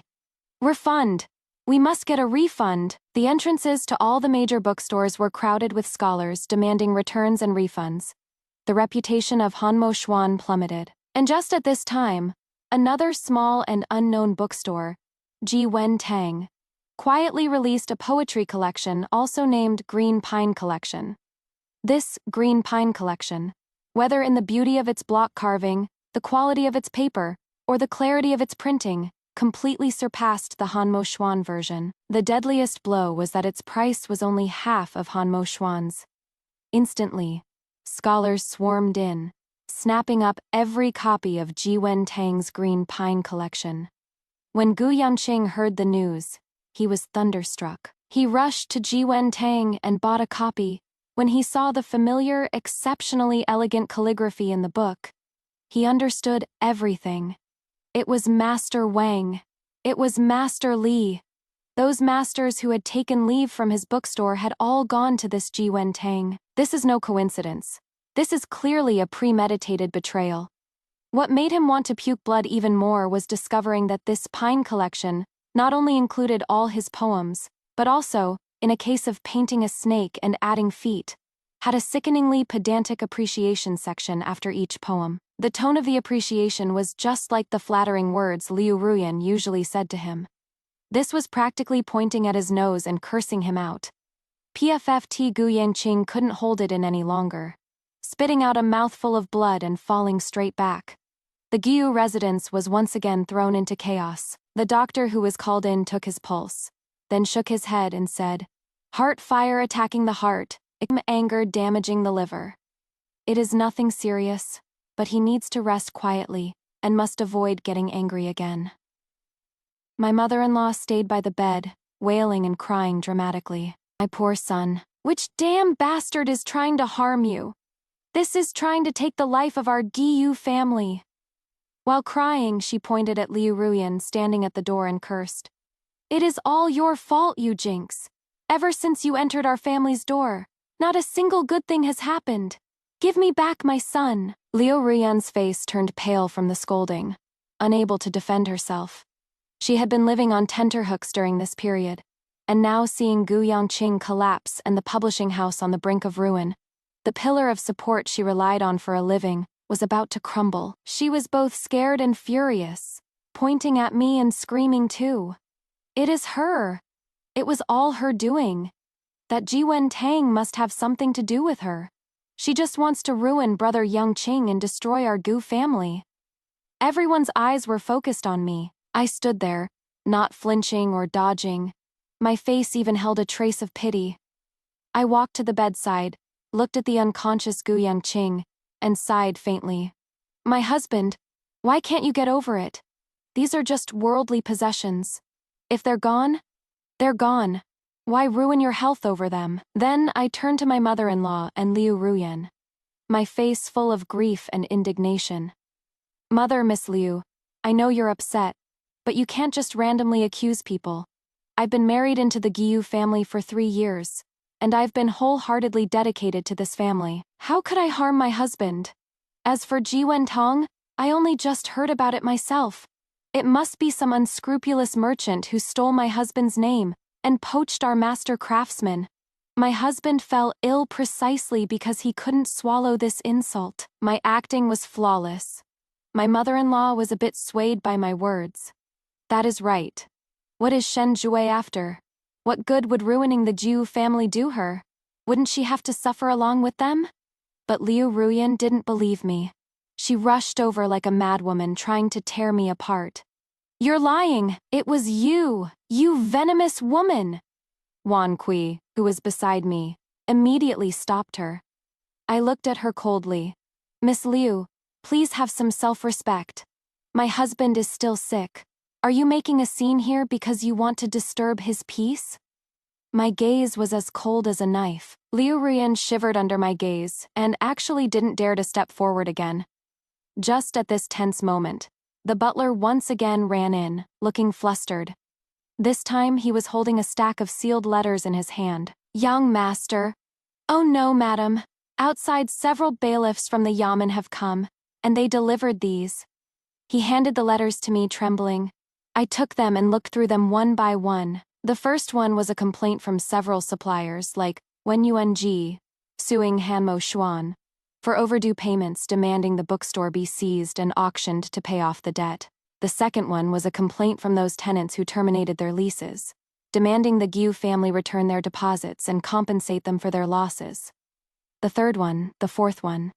Refund! We must get a refund. The entrances to all the major bookstores were crowded with scholars demanding returns and refunds. The reputation of Han Moxuan plummeted. And just at this time, another small and unknown bookstore, Jiwen Tang, quietly released a poetry collection also named Green Pine Collection. This Green Pine Collection, whether in the beauty of its block carving, the quality of its paper, or the clarity of its printing, completely surpassed the Han Moxuan version. The deadliest blow was that its price was only half of Han Moxuan's. Instantly, scholars swarmed in, snapping up every copy of Jiwen Tang's Green Pine Collection. When Gu Yanqing heard the news, he was thunderstruck. He rushed to Jiwen Tang and bought a copy. When he saw the familiar, exceptionally elegant calligraphy in the book, he understood everything. It was Master Wang. It was Master Li. Those masters who had taken leave from his bookstore had all gone to this Jiwen Tang. This is no coincidence. This is clearly a premeditated betrayal. What made him want to puke blood even more was discovering that this Pine collection not only included all his poems, but also, in a case of painting a snake and adding feet, had a sickeningly pedantic appreciation section after each poem. The tone of the appreciation was just like the flattering words Liu Ruyan usually said to him. This was practically pointing at his nose and cursing him out. PFFT Gu Yanqing couldn't hold it in any longer, spitting out a mouthful of blood and falling straight back. The Giyu residence was once again thrown into chaos. The doctor who was called in took his pulse, then shook his head and said, "Heart fire attacking the heart, anger damaging the liver. It is nothing serious, but he needs to rest quietly and must avoid getting angry again." My mother-in-law stayed by the bed, wailing and crying dramatically. "My poor son, which damn bastard is trying to harm you? This is trying to take the life of our Giyu family." While crying, she pointed at Liu Ruyan standing at the door and cursed. It is all your fault, you jinx. Ever since you entered our family's door, not a single good thing has happened. Give me back my son. Liu Ruyan's face turned pale from the scolding, unable to defend herself. She had been living on tenterhooks during this period, and now seeing Gu Yangqing collapse and the publishing house on the brink of ruin, the pillar of support she relied on for a living, was about to crumble. She was both scared and furious, pointing at me and screaming too. It is her. It was all her doing. That Jiwen Tang must have something to do with her. She just wants to ruin brother Yangqing and destroy our Gu family. Everyone's eyes were focused on me. I stood there, not flinching or dodging. My face even held a trace of pity. I walked to the bedside, looked at the unconscious Gu Yangqing, and sighed faintly. My husband, why can't you get over it? These are just worldly possessions. If they're gone, they're gone. Why ruin your health over them? Then I turned to my mother-in-law and Liu Ruyan, my face full of grief and indignation. Mother, Miss Liu, I know you're upset, but you can't just randomly accuse people. I've been married into the Giyu family for 3 years, and I've been wholeheartedly dedicated to this family. How could I harm my husband? As for Jiwen Tong, I only just heard about it myself. It must be some unscrupulous merchant who stole my husband's name and poached our master craftsman. My husband fell ill precisely because he couldn't swallow this insult. My acting was flawless. My mother-in-law was a bit swayed by my words. That is right. What is Shen Jue after? What good would ruining the Jiu family do her? Wouldn't she have to suffer along with them? But Liu Ruyan didn't believe me. She rushed over like a madwoman trying to tear me apart. You're lying! It was you! You venomous woman! Wan Kui, who was beside me, immediately stopped her. I looked at her coldly. Miss Liu, please have some self-respect. My husband is still sick. Are you making a scene here because you want to disturb his peace? My gaze was as cold as a knife. Liu Ruyan shivered under my gaze and actually didn't dare to step forward again. Just at this tense moment, the butler once again ran in, looking flustered. This time he was holding a stack of sealed letters in his hand. Young master. Oh no, madam. Outside several bailiffs from the yamen have come, and they delivered these. He handed the letters to me, trembling. I took them and looked through them one by one. The first one was a complaint from several suppliers, like Wen Yuanji, suing Hanmo Xuan, for overdue payments, demanding the bookstore be seized and auctioned to pay off the debt. The second one was a complaint from those tenants who terminated their leases, demanding the Giu family return their deposits and compensate them for their losses. The third one, the fourth one,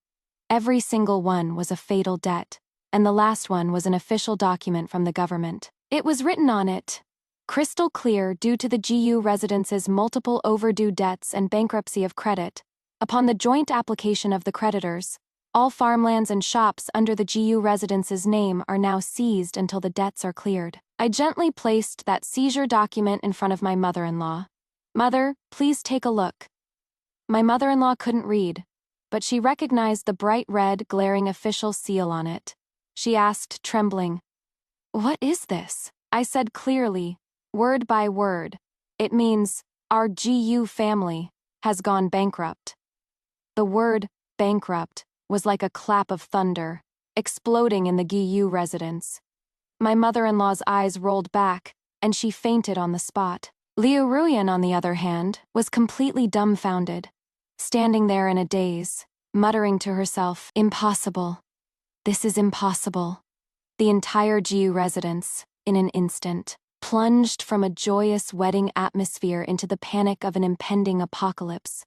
every single one was a fatal debt, and the last one was an official document from the government. It was written on it, crystal clear, due to the GU residence's multiple overdue debts and bankruptcy of credit, upon the joint application of the creditors, all farmlands and shops under the GU residence's name are now seized until the debts are cleared. I gently placed that seizure document in front of my mother-in-law. Mother, please take a look. My mother-in-law couldn't read, but she recognized the bright red, glaring official seal on it. She asked, trembling, "What is this?" I said clearly, word by word, "It means, our GU family has gone bankrupt." The word, bankrupt, was like a clap of thunder, exploding in the GU residence. My mother-in-law's eyes rolled back, and she fainted on the spot. Liu Ruyan, on the other hand, was completely dumbfounded, standing there in a daze, muttering to herself, "Impossible. This is impossible." The entire GU residence, in an instant, plunged from a joyous wedding atmosphere into the panic of an impending apocalypse.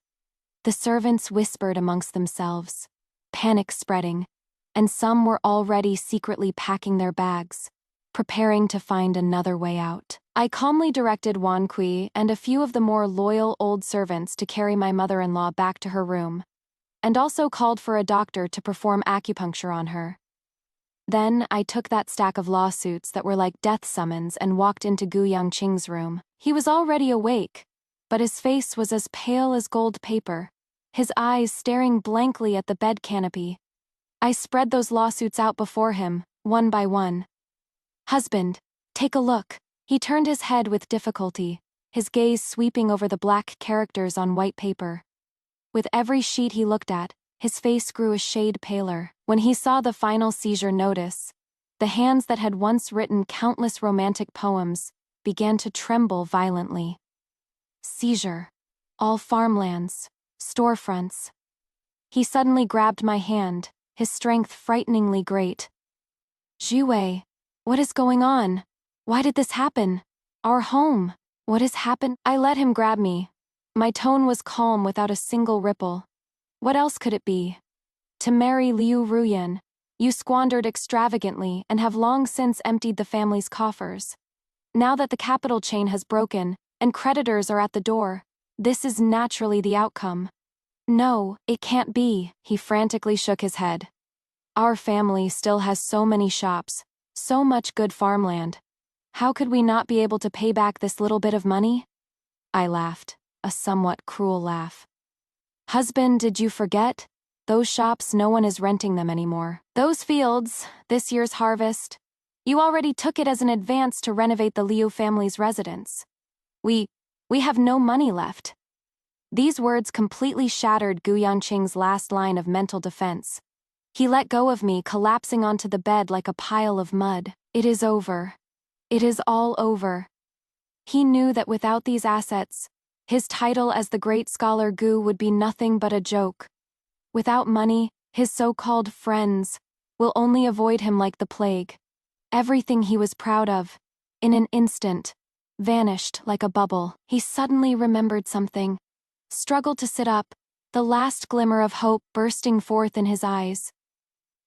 The servants whispered amongst themselves, panic spreading, and some were already secretly packing their bags, preparing to find another way out. I calmly directed Wan Kui and a few of the more loyal old servants to carry my mother-in-law back to her room, and also called for a doctor to perform acupuncture on her. Then I took that stack of lawsuits that were like death summons and walked into Gu Yangqing's room. He was already awake, but his face was as pale as gold paper, his eyes staring blankly at the bed canopy. I spread those lawsuits out before him, one by one. "Husband, take a look," He turned his head with difficulty, his gaze sweeping over the black characters on white paper. With every sheet he looked at, his face grew a shade paler. When he saw the final seizure notice, the hands that had once written countless romantic poems began to tremble violently. Seizure. All farmlands. Storefronts. He suddenly grabbed my hand, his strength frighteningly great. Jiwei, what is going on? Why did this happen? Our home. What has happened? I let him grab me. My tone was calm without a single ripple. What else could it be? To marry Liu Ruyan, you squandered extravagantly and have long since emptied the family's coffers. Now that the capital chain has broken, and creditors are at the door, this is naturally the outcome. No, it can't be, he frantically shook his head. Our family still has so many shops, so much good farmland. How could we not be able to pay back this little bit of money? I laughed, a somewhat cruel laugh. Husband, did you forget? Those shops, no one is renting them anymore. Those fields, this year's harvest. You already took it as an advance to renovate the Liu family's residence. We have no money left. These words completely shattered Gu Yangqing's last line of mental defense. He let go of me, collapsing onto the bed like a pile of mud. It is over. It is all over. He knew that without these assets, his title as the great scholar Gu would be nothing but a joke. Without money, his so-called friends will only avoid him like the plague. Everything he was proud of, in an instant, vanished like a bubble. He suddenly remembered something, struggled to sit up, the last glimmer of hope bursting forth in his eyes.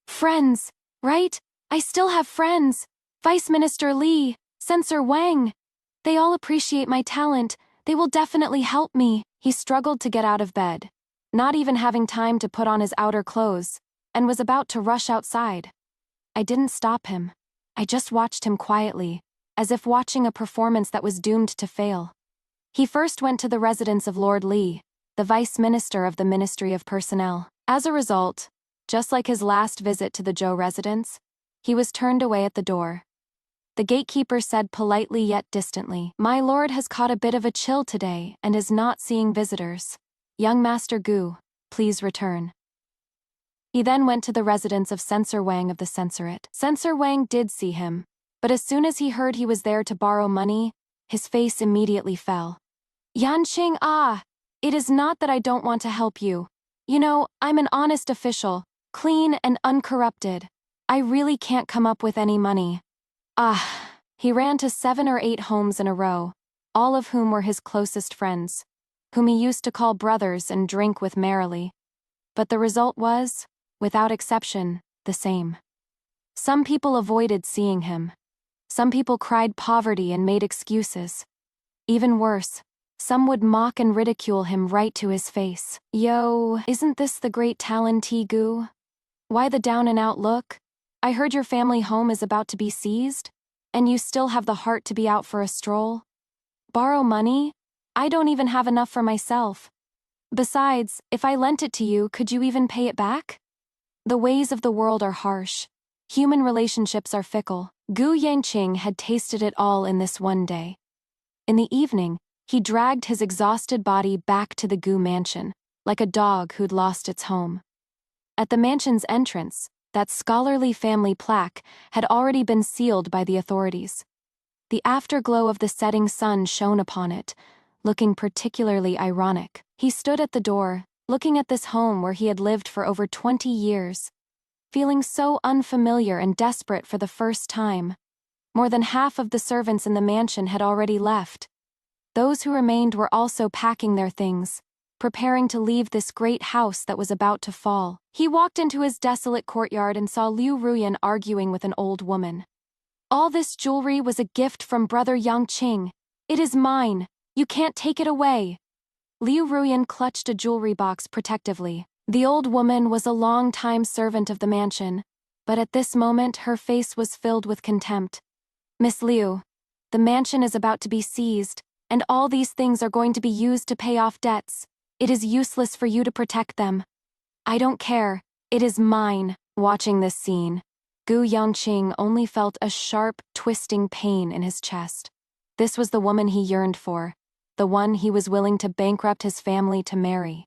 Friends, right? I still have friends. Vice Minister Li, Censor Wang. They all appreciate my talent. They will definitely help me. He struggled to get out of bed, not even having time to put on his outer clothes, and was about to rush outside. I didn't stop him. I just watched him quietly, as if watching a performance that was doomed to fail. He first went to the residence of Lord Li, the Vice Minister of the Ministry of Personnel. As a result, just like his last visit to the Zhou residence, he was turned away at the door. The gatekeeper said politely yet distantly, "My lord has caught a bit of a chill today and is not seeing visitors. Young Master Gu, please return." He then went to the residence of Censor Wang of the Censorate. Censor Wang did see him, but as soon as he heard he was there to borrow money, his face immediately fell. Yanqing, it is not that I don't want to help you. You know, I'm an honest official, clean and uncorrupted. I really can't come up with any money. He ran to 7 or 8 homes in a row, all of whom were his closest friends, whom he used to call brothers and drink with merrily. But the result was, without exception, the same. Some people avoided seeing him. Some people cried poverty and made excuses. Even worse, some would mock and ridicule him right to his face. Yo, isn't this the great talent Gu? Why the down-and-out look? I heard your family home is about to be seized, and you still have the heart to be out for a stroll? Borrow money? I don't even have enough for myself. Besides, if I lent it to you, could you even pay it back? The ways of the world are harsh. Human relationships are fickle. Gu Yangqing had tasted it all in this one day. In the evening, he dragged his exhausted body back to the Gu mansion, like a dog who'd lost its home. At the mansion's entrance, that scholarly family plaque had already been sealed by the authorities. The afterglow of the setting sun shone upon it, looking particularly ironic. He stood at the door, looking at this home where he had lived for over 20 years, feeling so unfamiliar and desperate for the first time. More than half of the servants in the mansion had already left. Those who remained were also packing their things, preparing to leave this great house that was about to fall. He walked into his desolate courtyard and saw Liu Ruyan arguing with an old woman. All this jewelry was a gift from brother Yangqing. It is mine. You can't take it away. Liu Ruyan clutched a jewelry box protectively. The old woman was a long-time servant of the mansion, but at this moment her face was filled with contempt. Miss Liu, the mansion is about to be seized, and all these things are going to be used to pay off debts. It is useless for you to protect them. I don't care. It is mine. Watching this scene, Gu Yangqing only felt a sharp, twisting pain in his chest. This was the woman he yearned for, the one he was willing to bankrupt his family to marry.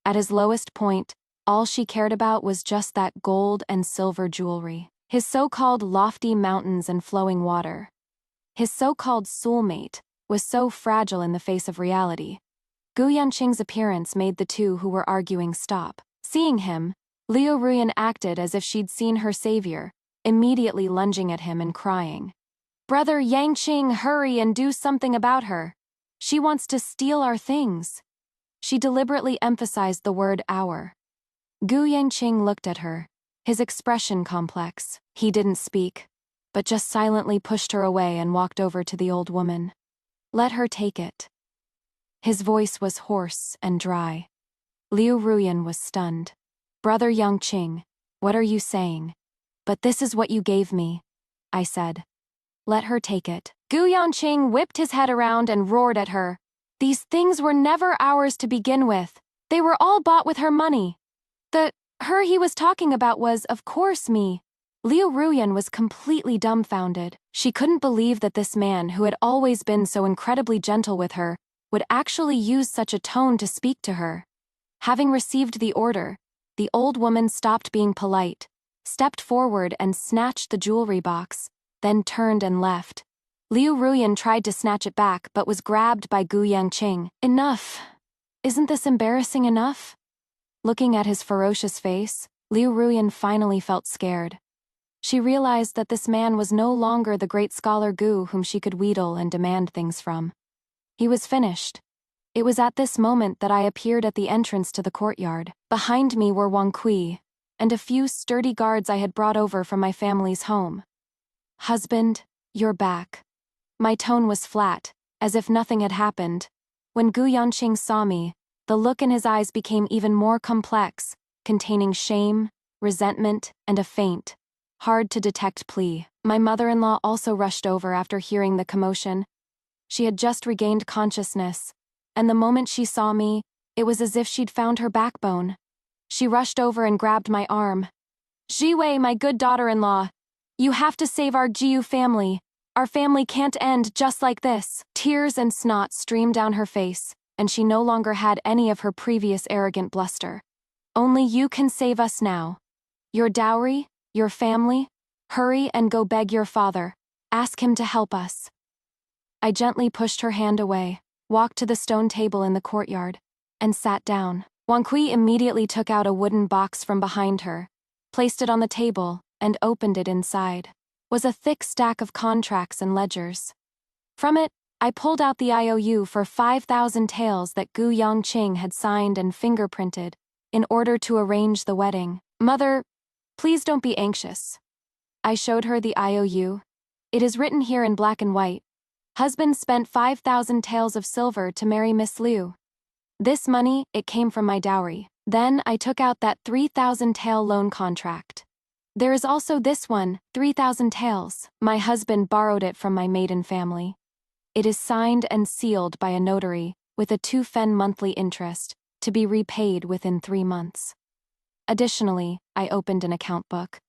At his lowest point, all she cared about was just that gold and silver jewelry. His so-called lofty mountains and flowing water. His so-called soulmate was so fragile in the face of reality. Gu Yanqing's appearance made the two who were arguing stop. Seeing him, Liu Ruyan acted as if she'd seen her savior, immediately lunging at him and crying. "Brother Yangqing, hurry and do something about her. She wants to steal our things." She deliberately emphasized the word our. Gu Yanqing looked at her, his expression complex. He didn't speak, but just silently pushed her away and walked over to the old woman. "Let her take it." His voice was hoarse and dry. Liu Ruyan was stunned. "Brother Yangqing, what are you saying?" "But this is what you gave me," I said. "Let her take it." Gu Yanqing whipped his head around and roared at her. "These things were never ours to begin with. They were all bought with her money. Her he was talking about was, of course, me." Liu Ruyan was completely dumbfounded. She couldn't believe that this man, who had always been so incredibly gentle with her, would actually use such a tone to speak to her. Having received the order, the old woman stopped being polite, stepped forward and snatched the jewelry box, then turned and left. Liu Ruyan tried to snatch it back but was grabbed by Gu Yanqing. "Enough! Isn't this embarrassing enough?" Looking at his ferocious face, Liu Ruyan finally felt scared. She realized that this man was no longer the great scholar Gu whom she could wheedle and demand things from. He was finished. It was at this moment that I appeared at the entrance to the courtyard. Behind me were Wang Kui and a few sturdy guards I had brought over from my family's home. "Husband, you're back." My tone was flat, as if nothing had happened. When Gu Yanqing saw me, the look in his eyes became even more complex, containing shame, resentment, and a faint, hard-to-detect plea. My mother-in-law also rushed over after hearing the commotion. She had just regained consciousness, and the moment she saw me, it was as if she'd found her backbone. She rushed over and grabbed my arm. "Jiwei, my good daughter-in-law, you have to save our Jiu family. Our family can't end just like this." Tears and snot streamed down her face, and she no longer had any of her previous arrogant bluster. "Only you can save us now. Your dowry, your family, hurry and go beg your father. Ask him to help us." I gently pushed her hand away, walked to the stone table in the courtyard, and sat down. Wang Kui immediately took out a wooden box from behind her, placed it on the table, and opened it. Inside was a thick stack of contracts and ledgers. From it, I pulled out the IOU for 5,000 taels that Gu Yanqing had signed and fingerprinted in order to arrange the wedding. "Mother, please don't be anxious." I showed her the IOU. "It is written here in black and white. Husband spent 5,000 taels of silver to marry Miss Liu. This money, it came from my dowry." Then I took out that 3,000 tael loan contract. "There is also this one, 3,000 taels. My husband borrowed it from my maiden family. It is signed and sealed by a notary, with a 2 fen monthly interest, to be repaid within 3 months. Additionally, I opened an account book.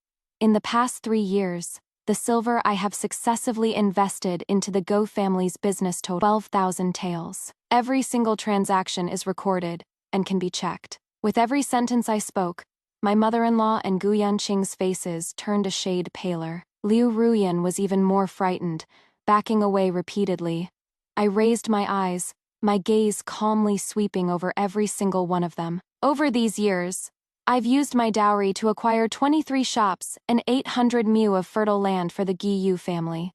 In the past 3 years, the silver I have successively invested into the Go family's business total 12,000 taels. Every single transaction is recorded and can be checked." With every sentence I spoke, my mother-in-law and Gu Yanqing's faces turned a shade paler. Liu Ruyan was even more frightened, backing away repeatedly. I raised my eyes, my gaze calmly sweeping over every single one of them. "Over these years, I've used my dowry to acquire 23 shops and 800 mu of fertile land for the Giyu family.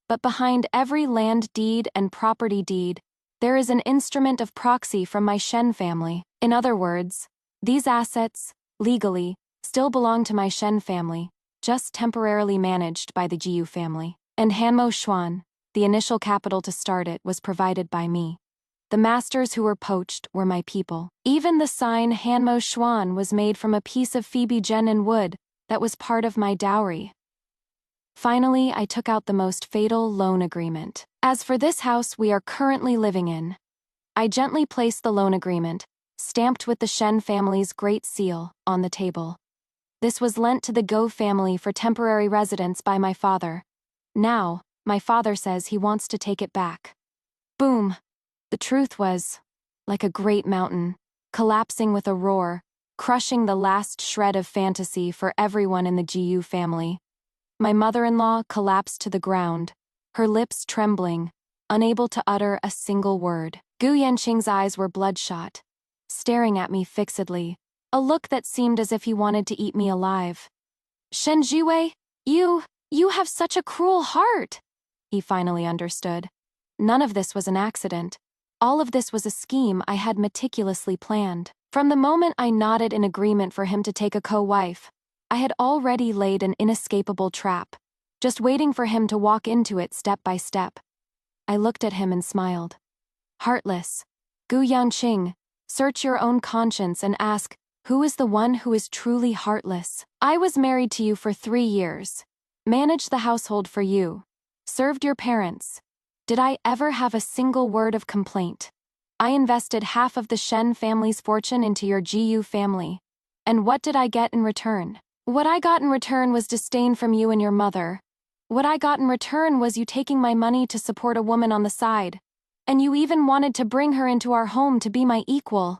But behind every land deed and property deed, there is an instrument of proxy from my Shen family. In other words, these assets, legally, still belong to my Shen family, just temporarily managed by the Jiu family. And Hanmo Xuan, the initial capital to start it, was provided by me. The masters who were poached were my people. Even the sign Hanmo Xuan was made from a piece of Phoebe Genin wood that was part of my dowry. Finally, I took out the most fatal loan agreement. As for this house we are currently living in, I gently placed the loan agreement, stamped with the Shen family's great seal, on the table. This was lent to the Go family for temporary residence by my father. Now, My father says he wants to take it back. Boom! The truth was, like a great mountain, collapsing with a roar, crushing the last shred of fantasy for everyone in the Gu family. My mother-in-law collapsed to the ground, her lips trembling, unable to utter a single word. Gu Yanqing's eyes were bloodshot, staring at me fixedly, a look that seemed as if he wanted to eat me alive. Shen Jiwei, you have such a cruel heart! He finally understood. None of this was an accident. All of this was a scheme I had meticulously planned. From the moment I nodded in agreement for him to take a co-wife, I had already laid an inescapable trap, just waiting for him to walk into it step by step. I looked at him and smiled. Heartless. Gu Yanqing, search your own conscience and ask, who is the one who is truly heartless? I was married to you for 3 years, managed the household for you, served your parents. Did I ever have a single word of complaint? I invested half of the Shen family's fortune into your Gu family. And what did I get in return? What I got in return was disdain from you and your mother. What I got in return was you taking my money to support a woman on the side. And you even wanted to bring her into our home to be my equal.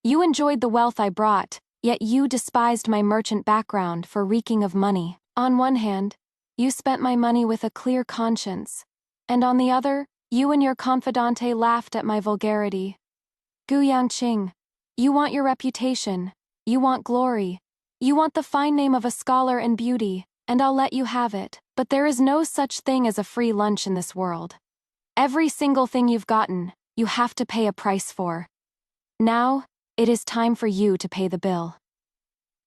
You enjoyed the wealth I brought, yet you despised my merchant background for reeking of money. On one hand, you spent my money with a clear conscience. And on the other, you and your confidante laughed at my vulgarity. Gu Yanqing, you want your reputation, you want glory, you want the fine name of a scholar and beauty, and I'll let you have it. But there is no such thing as a free lunch in this world. Every single thing you've gotten, you have to pay a price for. Now, it is time for you to pay the bill.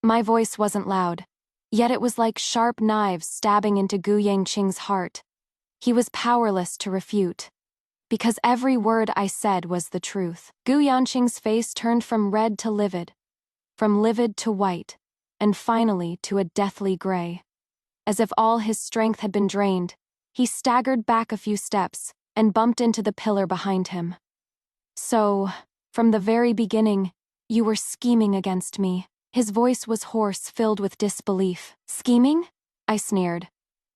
My voice wasn't loud, yet it was like sharp knives stabbing into Gu Yanqing's heart. He was powerless to refute, because every word I said was the truth. Gu Yanqing's face turned from red to livid to white, and finally to a deathly gray. As if all his strength had been drained, he staggered back a few steps and bumped into the pillar behind him. So, from the very beginning, you were scheming against me. His voice was hoarse, filled with disbelief. Scheming? I sneered.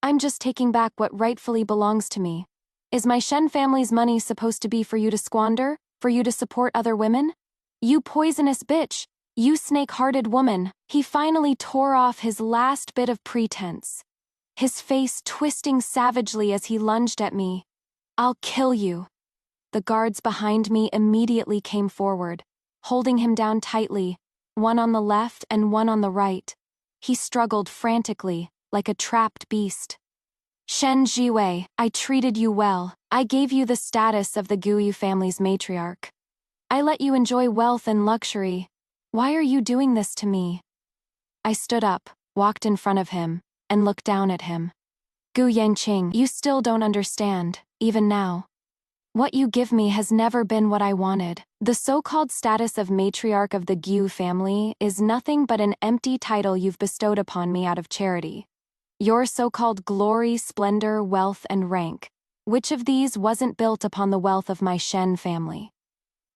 I'm just taking back what rightfully belongs to me. Is my Shen family's money supposed to be for you to squander, for you to support other women? You poisonous bitch, you snake-hearted woman. He finally tore off his last bit of pretense, his face twisting savagely as he lunged at me. I'll kill you. The guards behind me immediately came forward, holding him down tightly, one on the left and one on the right. He struggled frantically, like a trapped beast. Shen Jiwei, I treated you well. I gave you the status of the Guyu family's matriarch. I let you enjoy wealth and luxury. Why are you doing this to me? I stood up, walked in front of him, and looked down at him. Gu Yanqing, you still don't understand, even now. What you give me has never been what I wanted. The so-called status of matriarch of the Gu family is nothing but an empty title you've bestowed upon me out of charity. Your so-called glory, splendor, wealth, and rank. Which of these wasn't built upon the wealth of my Shen family?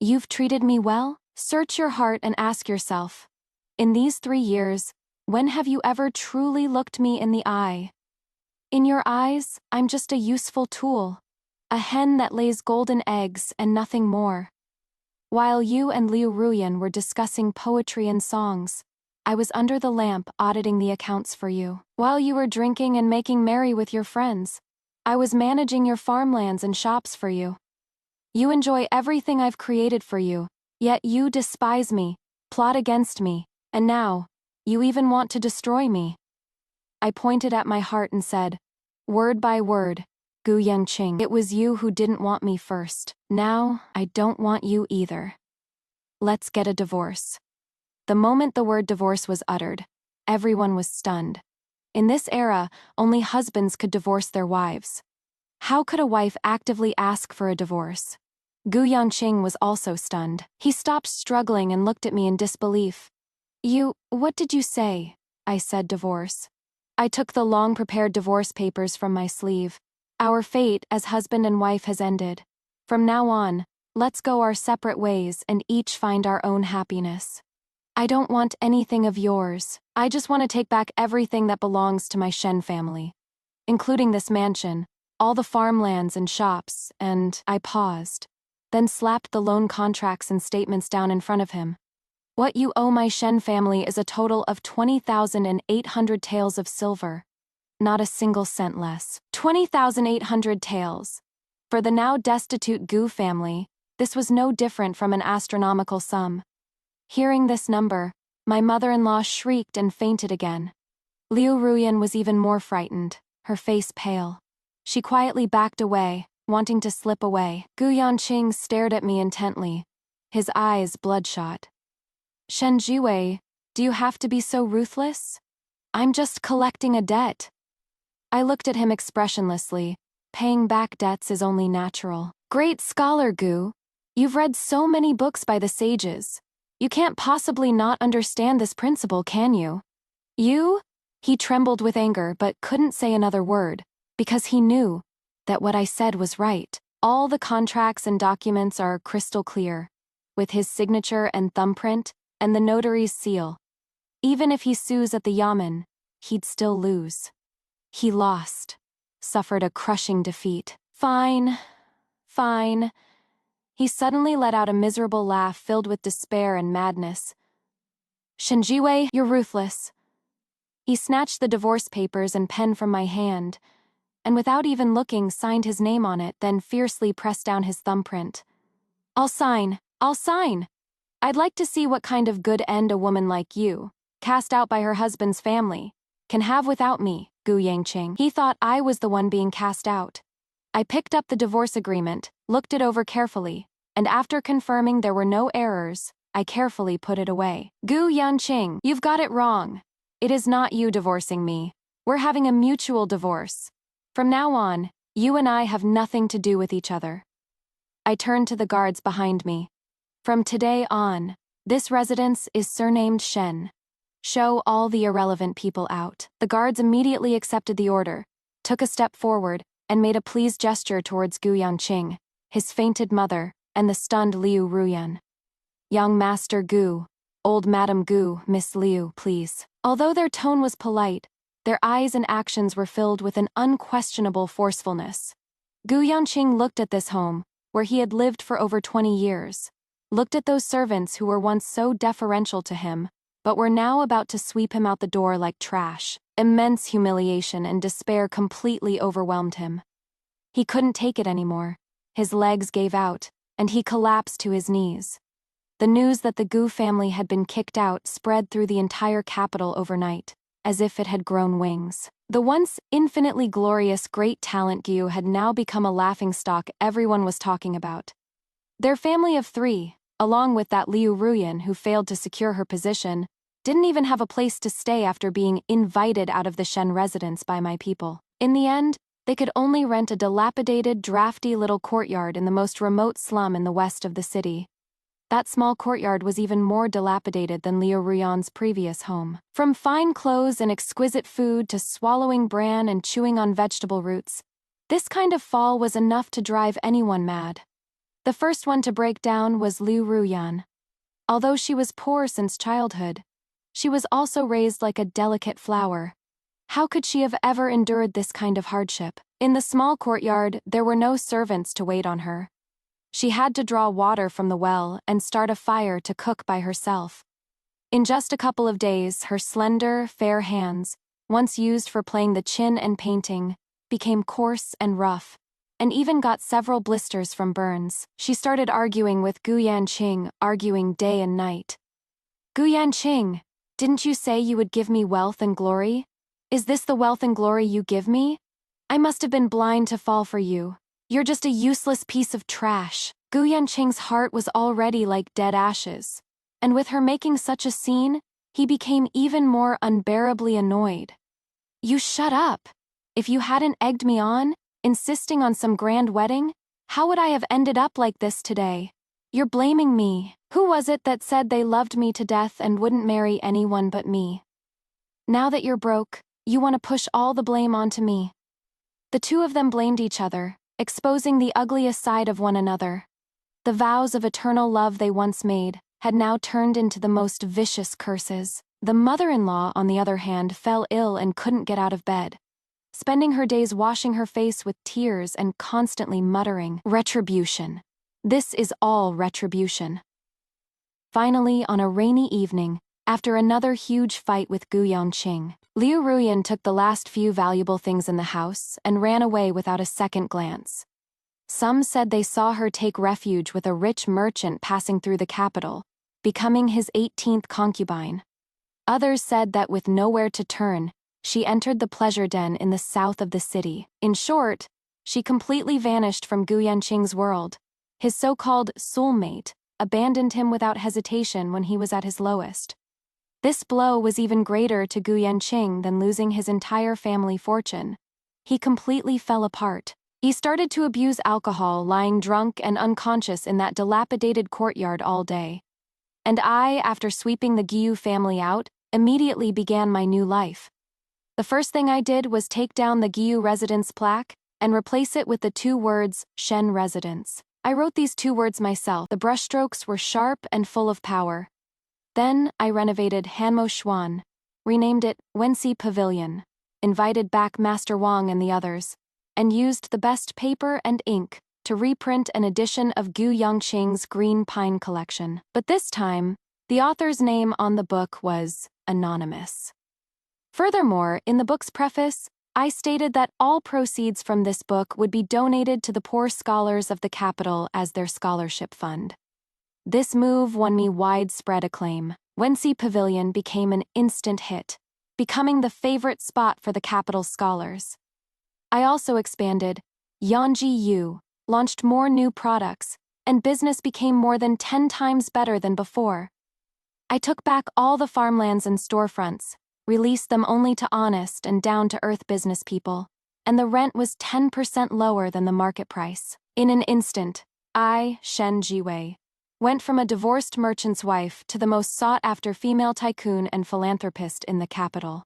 You've treated me well? Search your heart and ask yourself. In these 3 years, when have you ever truly looked me in the eye? In your eyes, I'm just a useful tool. A hen that lays golden eggs and nothing more. While you and Liu Ruyan were discussing poetry and songs, I was under the lamp auditing the accounts for you. While you were drinking and making merry with your friends, I was managing your farmlands and shops for you. You enjoy everything I've created for you, yet you despise me, plot against me, and now, you even want to destroy me. I pointed at my heart and said, word by word, Gu Yanqing, it was you who didn't want me first. Now, I don't want you either. Let's get a divorce. The moment the word divorce was uttered, everyone was stunned. In this era, only husbands could divorce their wives. How could a wife actively ask for a divorce? Gu Yanqing was also stunned. He stopped struggling and looked at me in disbelief. What did you say? I said divorce. I took the long-prepared divorce papers from my sleeve. Our fate as husband and wife has ended. From now on, let's go our separate ways and each find our own happiness. I don't want anything of yours. I just want to take back everything that belongs to my Shen family, including this mansion, all the farmlands and shops, and I paused, then slapped the loan contracts and statements down in front of him. What you owe my Shen family is a total of 20,800 taels of silver. Not a single cent less. 20,800 taels. For the now destitute Gu family, this was no different from an astronomical sum. Hearing this number, my mother-in-law shrieked and fainted again. Liu Ruyan was even more frightened, her face pale. She quietly backed away, wanting to slip away. Gu Yanqing stared at me intently, his eyes bloodshot. Shen Jiwei, do you have to be so ruthless? I'm just collecting a debt. I looked at him expressionlessly. Paying back debts is only natural. Great scholar Gu, you've read so many books by the sages. You can't possibly not understand this principle, can you? You? He trembled with anger but couldn't say another word, because he knew that what I said was right. All the contracts and documents are crystal clear, with his signature and thumbprint, and the notary's seal. Even if he sues at the yamen, he'd still lose. He lost, suffered a crushing defeat. Fine, fine. He suddenly let out a miserable laugh filled with despair and madness. Shen Jiwei, you're ruthless. He snatched the divorce papers and pen from my hand, and without even looking signed his name on it, then fiercely pressed down his thumbprint. I'll sign, I'll sign. I'd like to see what kind of good end a woman like you, cast out by her husband's family, can have without me, Gu Yangqing. He thought I was the one being cast out. I picked up the divorce agreement, looked it over carefully, and after confirming there were no errors, I carefully put it away. Gu Yanqing, you've got it wrong. It is not you divorcing me. We're having a mutual divorce. From now on, you and I have nothing to do with each other. I turned to the guards behind me. From today on, this residence is surnamed Shen. Show all the irrelevant people out. The guards immediately accepted the order, took a step forward, and made a pleased gesture towards Gu Yanqing, his fainted mother, and the stunned Liu Ruyan. Young Master Gu, old Madam Gu, Miss Liu, please. Although their tone was polite, their eyes and actions were filled with an unquestionable forcefulness. Gu Yanqing looked at this home, where he had lived for over 20 years. Looked at those servants who were once so deferential to him, but were now about to sweep him out the door like trash. Immense humiliation and despair completely overwhelmed him. He couldn't take it anymore. His legs gave out, and he collapsed to his knees. The news that the Gu family had been kicked out spread through the entire capital overnight, as if it had grown wings. The once infinitely glorious great talent Gu had now become a laughingstock everyone was talking about. Their family of 3, along with that Liu Ruyan who failed to secure her position, didn't even have a place to stay after being invited out of the Shen residence by my people. In the end, they could only rent a dilapidated, drafty little courtyard in the most remote slum in the west of the city. That small courtyard was even more dilapidated than Liu Ruyan's previous home. From fine clothes and exquisite food to swallowing bran and chewing on vegetable roots, this kind of fall was enough to drive anyone mad. The first one to break down was Liu Ruyan. Although she was poor since childhood, she was also raised like a delicate flower. How could she have ever endured this kind of hardship? In the small courtyard, there were no servants to wait on her. She had to draw water from the well and start a fire to cook by herself. In just a couple of days, her slender, fair hands, once used for playing the chin and painting, became coarse and rough, and even got several blisters from burns. She started arguing with Gu Yanqing, arguing day and night. Gu Yanqing, didn't you say you would give me wealth and glory? Is this the wealth and glory you give me? I must have been blind to fall for you. You're just a useless piece of trash. Gu Yanqing's heart was already like dead ashes, and with her making such a scene, he became even more unbearably annoyed. You shut up. If you hadn't egged me on, insisting on some grand wedding, how would I have ended up like this today? You're blaming me. Who was it that said they loved me to death and wouldn't marry anyone but me? Now that you're broke, you want to push all the blame onto me. The two of them blamed each other, exposing the ugliest side of one another. The vows of eternal love they once made had now turned into the most vicious curses. The mother-in-law, on the other hand, fell ill and couldn't get out of bed. spending her days washing her face with tears and constantly muttering, "Retribution. This is all retribution." Finally, on a rainy evening, after another huge fight with Gu Yongqing, Liu Ruyan took the last few valuable things in the house and ran away without a second glance. Some said they saw her take refuge with a rich merchant passing through the capital, becoming his 18th concubine. Others said that with nowhere to turn, she entered the pleasure den in the south of the city. In short, she completely vanished from Gu Yanqing's world. His so-called soulmate abandoned him without hesitation when he was at his lowest. This blow was even greater to Gu Yanqing than losing his entire family fortune. He completely fell apart. He started to abuse alcohol, lying drunk and unconscious in that dilapidated courtyard all day. And I, after sweeping the Guo family out, immediately began my new life. The first thing I did was take down the Guo residence plaque and replace it with the 2 words, Shen residence. I wrote these 2 words myself. The brushstrokes were sharp and full of power. Then I renovated Hanmo Xuan, renamed it Wenxi Pavilion, invited back Master Wang and the others, and used the best paper and ink to reprint an edition of Gu Yongqing's Green Pine collection. But this time, the author's name on the book was anonymous. Furthermore, in the book's preface, I stated that all proceeds from this book would be donated to the poor scholars of the capital as their scholarship fund. This move won me widespread acclaim. Wenxi Pavilion became an instant hit, becoming the favorite spot for the capital's scholars. I also expanded Yanji Yu, launched more new products, and business became more than 10 times better than before. I took back all the farmlands and storefronts, released them only to honest and down-to-earth business people, and the rent was 10% lower than the market price. In an instant, I, Shen Jiwei, went from a divorced merchant's wife to the most sought-after female tycoon and philanthropist in the capital.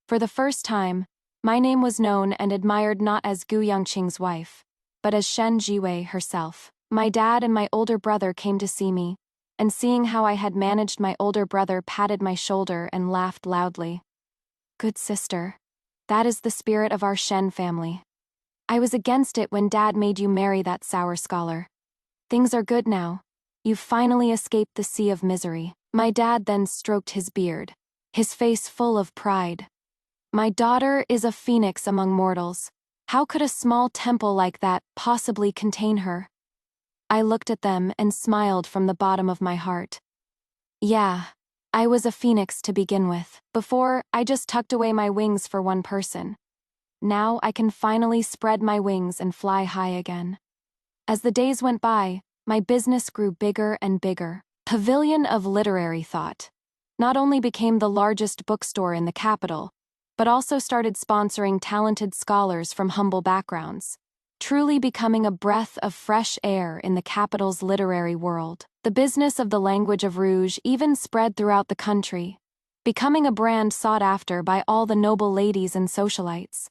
For the first time, my name was known and admired not as Gu Yongqing's wife, but as Shen Jiwei herself. My dad and my older brother came to see me, and seeing how I had managed, my older brother patted my shoulder and laughed loudly. "Good sister. That is the spirit of our Shen family. I was against it when Dad made you marry that sour scholar. Things are good now. You've finally escaped the sea of misery." My dad then stroked his beard, his face full of pride. "My daughter is a phoenix among mortals. How could a small temple like that possibly contain her?" I looked at them and smiled from the bottom of my heart. Yeah, I was a phoenix to begin with. Before, I just tucked away my wings for one person. Now I can finally spread my wings and fly high again. As the days went by, my business grew bigger and bigger. Pavilion of Literary Thought not only became the largest bookstore in the capital, but also started sponsoring talented scholars from humble backgrounds, truly becoming a breath of fresh air in the capital's literary world. The business of the language of Rouge even spread throughout the country, becoming a brand sought after by all the noble ladies and socialites.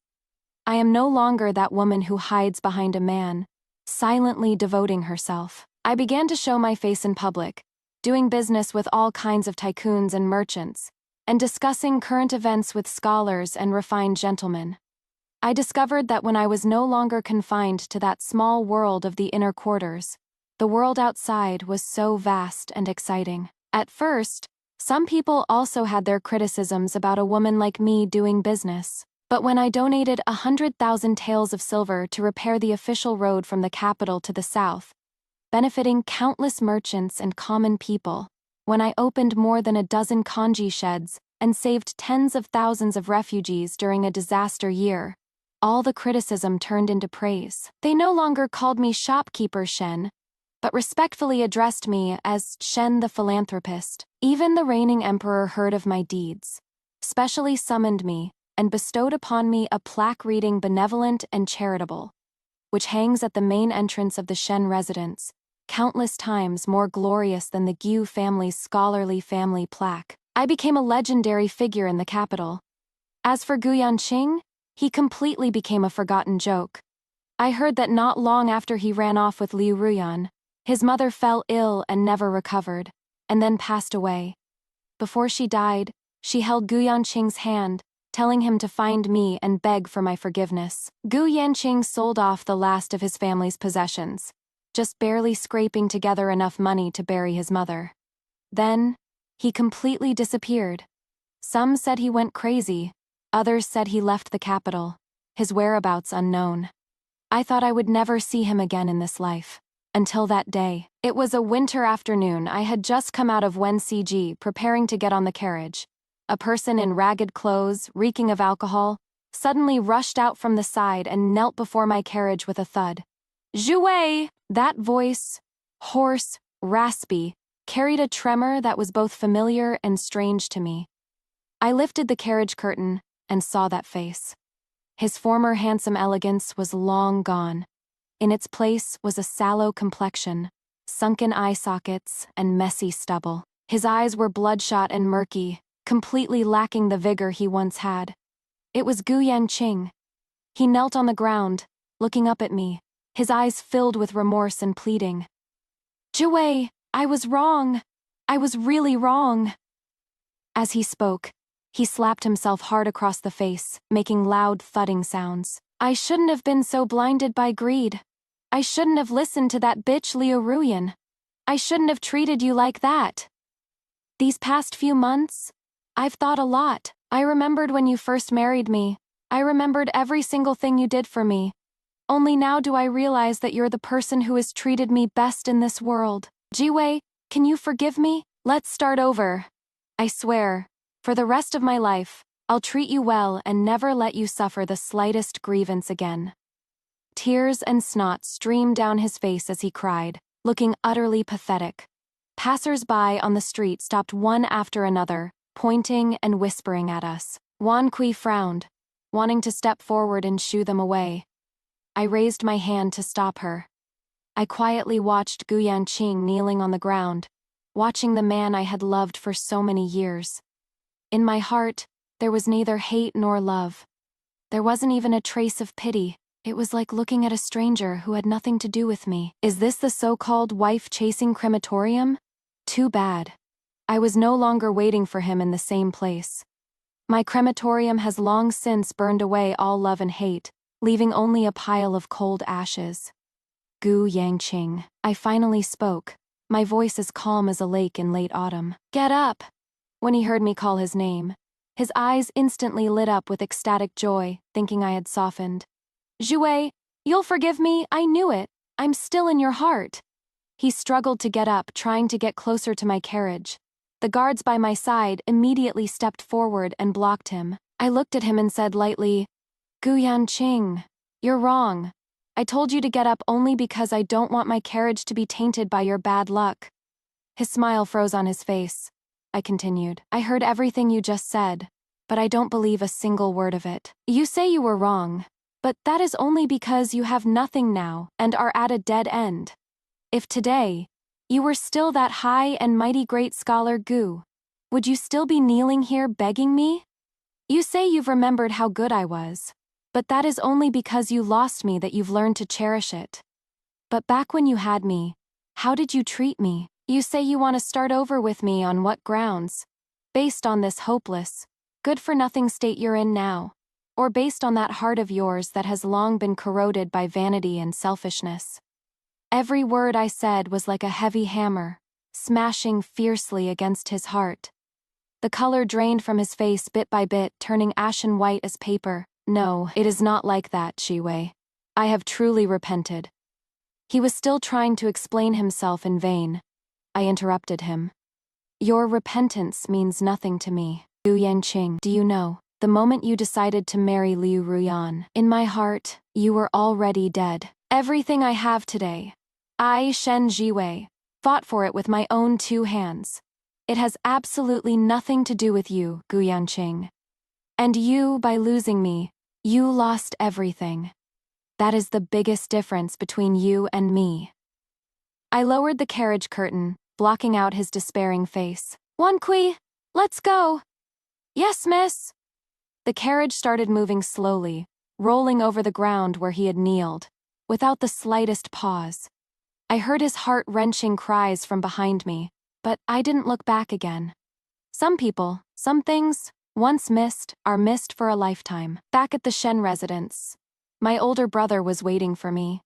I am no longer that woman who hides behind a man, silently devoting herself. I began to show my face in public, doing business with all kinds of tycoons and merchants, and discussing current events with scholars and refined gentlemen. I discovered that when I was no longer confined to that small world of the inner quarters, the world outside was so vast and exciting. At first, some people also had their criticisms about a woman like me doing business. But when I donated 100,000 taels of silver to repair the official road from the capital to the south, benefiting countless merchants and common people, when I opened more than a dozen kanji sheds and saved tens of thousands of refugees during a disaster year, all the criticism turned into praise. They no longer called me shopkeeper Shen, but respectfully addressed me as Shen the philanthropist. Even the reigning emperor heard of my deeds, specially summoned me, and bestowed upon me a plaque reading "Benevolent and Charitable," which hangs at the main entrance of the Shen residence, countless times more glorious than the Guo family's scholarly family plaque. I became a legendary figure in the capital. As for Gu Yanqing, he completely became a forgotten joke. I heard that not long after he ran off with Liu Ruyan, his mother fell ill and never recovered, and then passed away. Before she died, she held Gu Yanqing's hand, telling him to find me and beg for my forgiveness. Gu Yanqing sold off the last of his family's possessions, just barely scraping together enough money to bury his mother. Then, he completely disappeared. Some said he went crazy, others said he left the capital, his whereabouts unknown. I thought I would never see him again in this life. Until that day. It was a winter afternoon. I had just come out of Wen CG, preparing to get on the carriage. A person in ragged clothes, reeking of alcohol, suddenly rushed out from the side and knelt before my carriage with a thud. Zhu! That voice, hoarse, raspy, carried a tremor that was both familiar and strange to me. I lifted the carriage curtain and saw that face. His former handsome elegance was long gone. In its place was a sallow complexion, sunken eye sockets, and messy stubble. His eyes were bloodshot and murky, completely lacking the vigor he once had. It was Gu Yanqing. He knelt on the ground, looking up at me, his eyes filled with remorse and pleading. Zhu, I was wrong. I was really wrong. As he spoke, he slapped himself hard across the face, making loud thudding sounds. I shouldn't have been so blinded by greed. I shouldn't have listened to that bitch Liu Ruyan. I shouldn't have treated you like that. These past few months, I've thought a lot. I remembered when you first married me. I remembered every single thing you did for me. Only now do I realize that you're the person who has treated me best in this world. Jiwei, can you forgive me? Let's start over. I swear, for the rest of my life, I'll treat you well and never let you suffer the slightest grievance again. Tears and snot streamed down his face as he cried, looking utterly pathetic. Passers-by on the street stopped one after another, pointing and whispering at us. Wan Kui frowned, wanting to step forward and shoo them away. I raised my hand to stop her. I quietly watched Gu Yanqing kneeling on the ground, watching the man I had loved for so many years. In my heart, there was neither hate nor love. There wasn't even a trace of pity. It was like looking at a stranger who had nothing to do with me. Is this the so-called wife-chasing crematorium? Too bad. I was no longer waiting for him in the same place. My crematorium has long since burned away all love and hate, leaving only a pile of cold ashes. Gu Yanqing. I finally spoke, my voice as calm as a lake in late autumn. Get up! When he heard me call his name, his eyes instantly lit up with ecstatic joy, thinking I had softened. Zhu, you'll forgive me, I knew it. I'm still in your heart. He struggled to get up, trying to get closer to my carriage. The guards by my side immediately stepped forward and blocked him. I looked at him and said lightly, Gu Yanqing, you're wrong. I told you to get up only because I don't want my carriage to be tainted by your bad luck. His smile froze on his face. I continued, I heard everything you just said, but I don't believe a single word of it. You say you were wrong, but that is only because you have nothing now and are at a dead end. If today, you were still that high and mighty great scholar Gu, would you still be kneeling here begging me? You say you've remembered how good I was, but that is only because you lost me that you've learned to cherish it. But back when you had me, how did you treat me? You say you want to start over with me on what grounds? Based on this hopeless, good-for-nothing state you're in now, or based on that heart of yours that has long been corroded by vanity and selfishness. Every word I said was like a heavy hammer, smashing fiercely against his heart. The color drained from his face bit by bit, turning ashen white as paper. No, it is not like that, Jiwei. I have truly repented. He was still trying to explain himself in vain. I interrupted him. Your repentance means nothing to me. Gu Yanqing, do you know, the moment you decided to marry Liu Ruyan, in my heart, you were already dead. Everything I have today, I, Shen Jiwei, fought for it with my own 2 hands. It has absolutely nothing to do with you, Gu Yanqing. And you, by losing me, you lost everything. That is the biggest difference between you and me. I lowered the carriage curtain, blocking out his despairing face. Wan Kui, let's go. Yes, miss. The carriage started moving slowly, rolling over the ground where he had kneeled, without the slightest pause. I heard his heart-wrenching cries from behind me, but I didn't look back again. Some people, some things, Once missed, are missed for a lifetime. Back at the Shen residence, my older brother was waiting for me.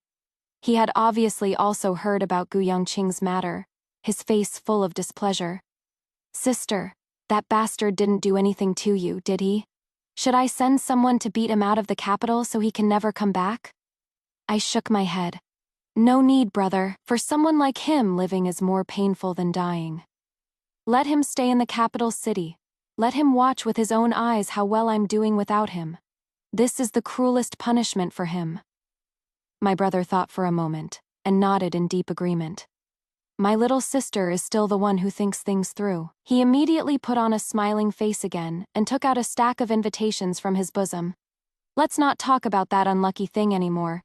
He had obviously also heard about Gu Yongqing's matter, his face full of displeasure. Sister, that bastard didn't do anything to you, did he? Should I send someone to beat him out of the capital so he can never come back? I shook my head. No need, brother, for someone like him living is more painful than dying. Let him stay in the capital city. Let him watch with his own eyes how well I'm doing without him. This is the cruelest punishment for him. My brother thought for a moment, and nodded in deep agreement. My little sister is still the one who thinks things through. He immediately put on a smiling face again and took out a stack of invitations from his bosom. Let's not talk about that unlucky thing anymore.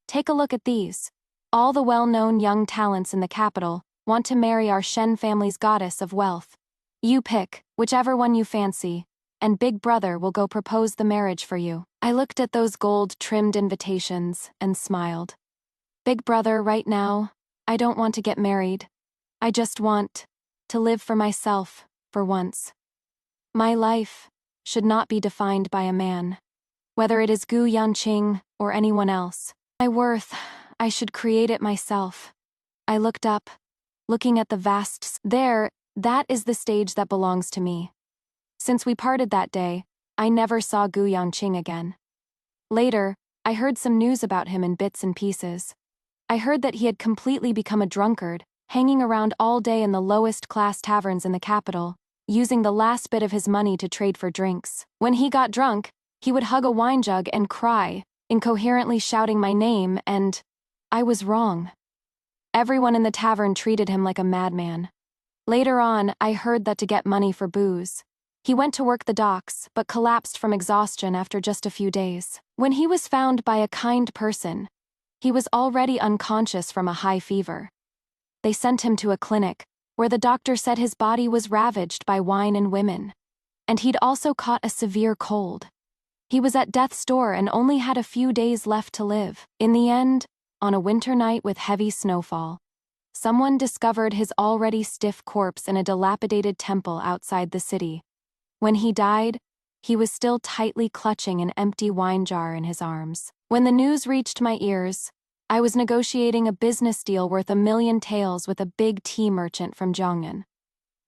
Take a look at these. All the well-known young talents in the capital want to marry our Shen family's goddess of wealth. You pick, whichever one you fancy, and Big Brother will go propose the marriage for you. I looked at those gold-trimmed invitations and smiled. Big Brother, right now, I don't want to get married. I just want to live for myself, for once. My life should not be defined by a man, whether it is Gu Yanqing or anyone else. My worth, I should create it myself. I looked up, looking at the vast there, that is the stage that belongs to me. Since we parted that day, I never saw Gu Yongqing again. Later, I heard some news about him in bits and pieces. I heard that he had completely become a drunkard, hanging around all day in the lowest-class taverns in the capital, using the last bit of his money to trade for drinks. When he got drunk, he would hug a wine jug and cry, incoherently shouting my name, and I was wrong. Everyone in the tavern treated him like a madman. Later on, I heard that to get money for booze, he went to work the docks, but collapsed from exhaustion after just a few days. When he was found by a kind person, he was already unconscious from a high fever. They sent him to a clinic, where the doctor said his body was ravaged by wine and women. And he'd also caught a severe cold. He was at death's door and only had a few days left to live. In the end, on a winter night with heavy snowfall, someone discovered his already stiff corpse in a dilapidated temple outside the city. When he died, he was still tightly clutching an empty wine jar in his arms. When the news reached my ears, I was negotiating a business deal worth 1,000,000 taels with a big tea merchant from Jiangnan.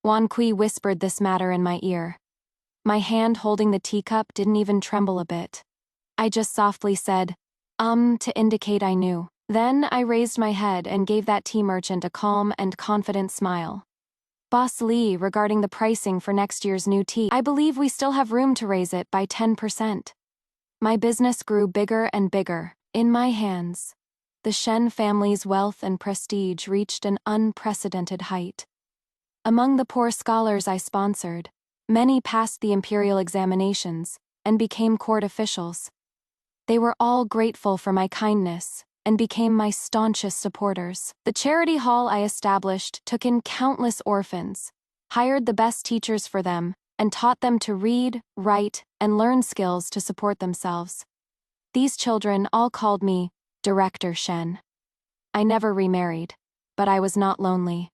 Wan Kui whispered this matter in my ear. My hand holding the teacup didn't even tremble a bit. I just softly said, to indicate I knew. Then I raised my head and gave that tea merchant a calm and confident smile. Boss Lee, regarding the pricing for next year's new tea, I believe we still have room to raise it by 10%. My business grew bigger and bigger. In my hands, the Shen family's wealth and prestige reached an unprecedented height. Among the poor scholars I sponsored, many passed the imperial examinations and became court officials. They were all grateful for my kindness and became my staunchest supporters. The charity hall I established took in countless orphans, hired the best teachers for them, and taught them to read, write, and learn skills to support themselves. These children all called me Director Shen. I never remarried, but I was not lonely.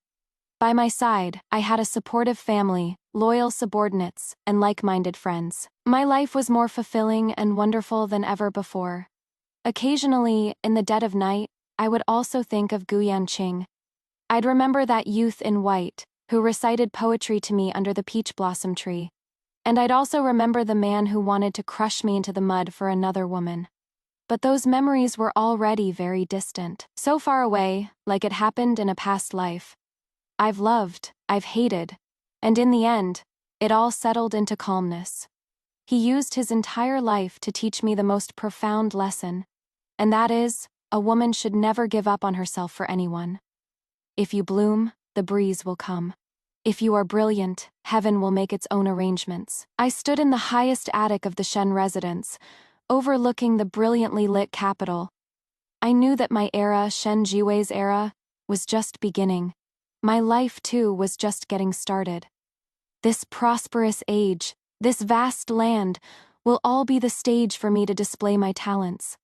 By my side, I had a supportive family, loyal subordinates, and like-minded friends. My life was more fulfilling and wonderful than ever before. Occasionally, in the dead of night, I would also think of Gu Yanqing. I'd remember that youth in white, who recited poetry to me under the peach blossom tree. And I'd also remember the man who wanted to crush me into the mud for another woman. But those memories were already very distant, so far away, like it happened in a past life. I've loved, I've hated, and in the end, it all settled into calmness. He used his entire life to teach me the most profound lesson, and that is, a woman should never give up on herself for anyone. If you bloom, the breeze will come. If you are brilliant, heaven will make its own arrangements. I stood in the highest attic of the Shen residence, overlooking the brilliantly lit capital. I knew that my era, Shen Jiwei's era, was just beginning. My life, too, was just getting started. This prosperous age, this vast land, will all be the stage for me to display my talents.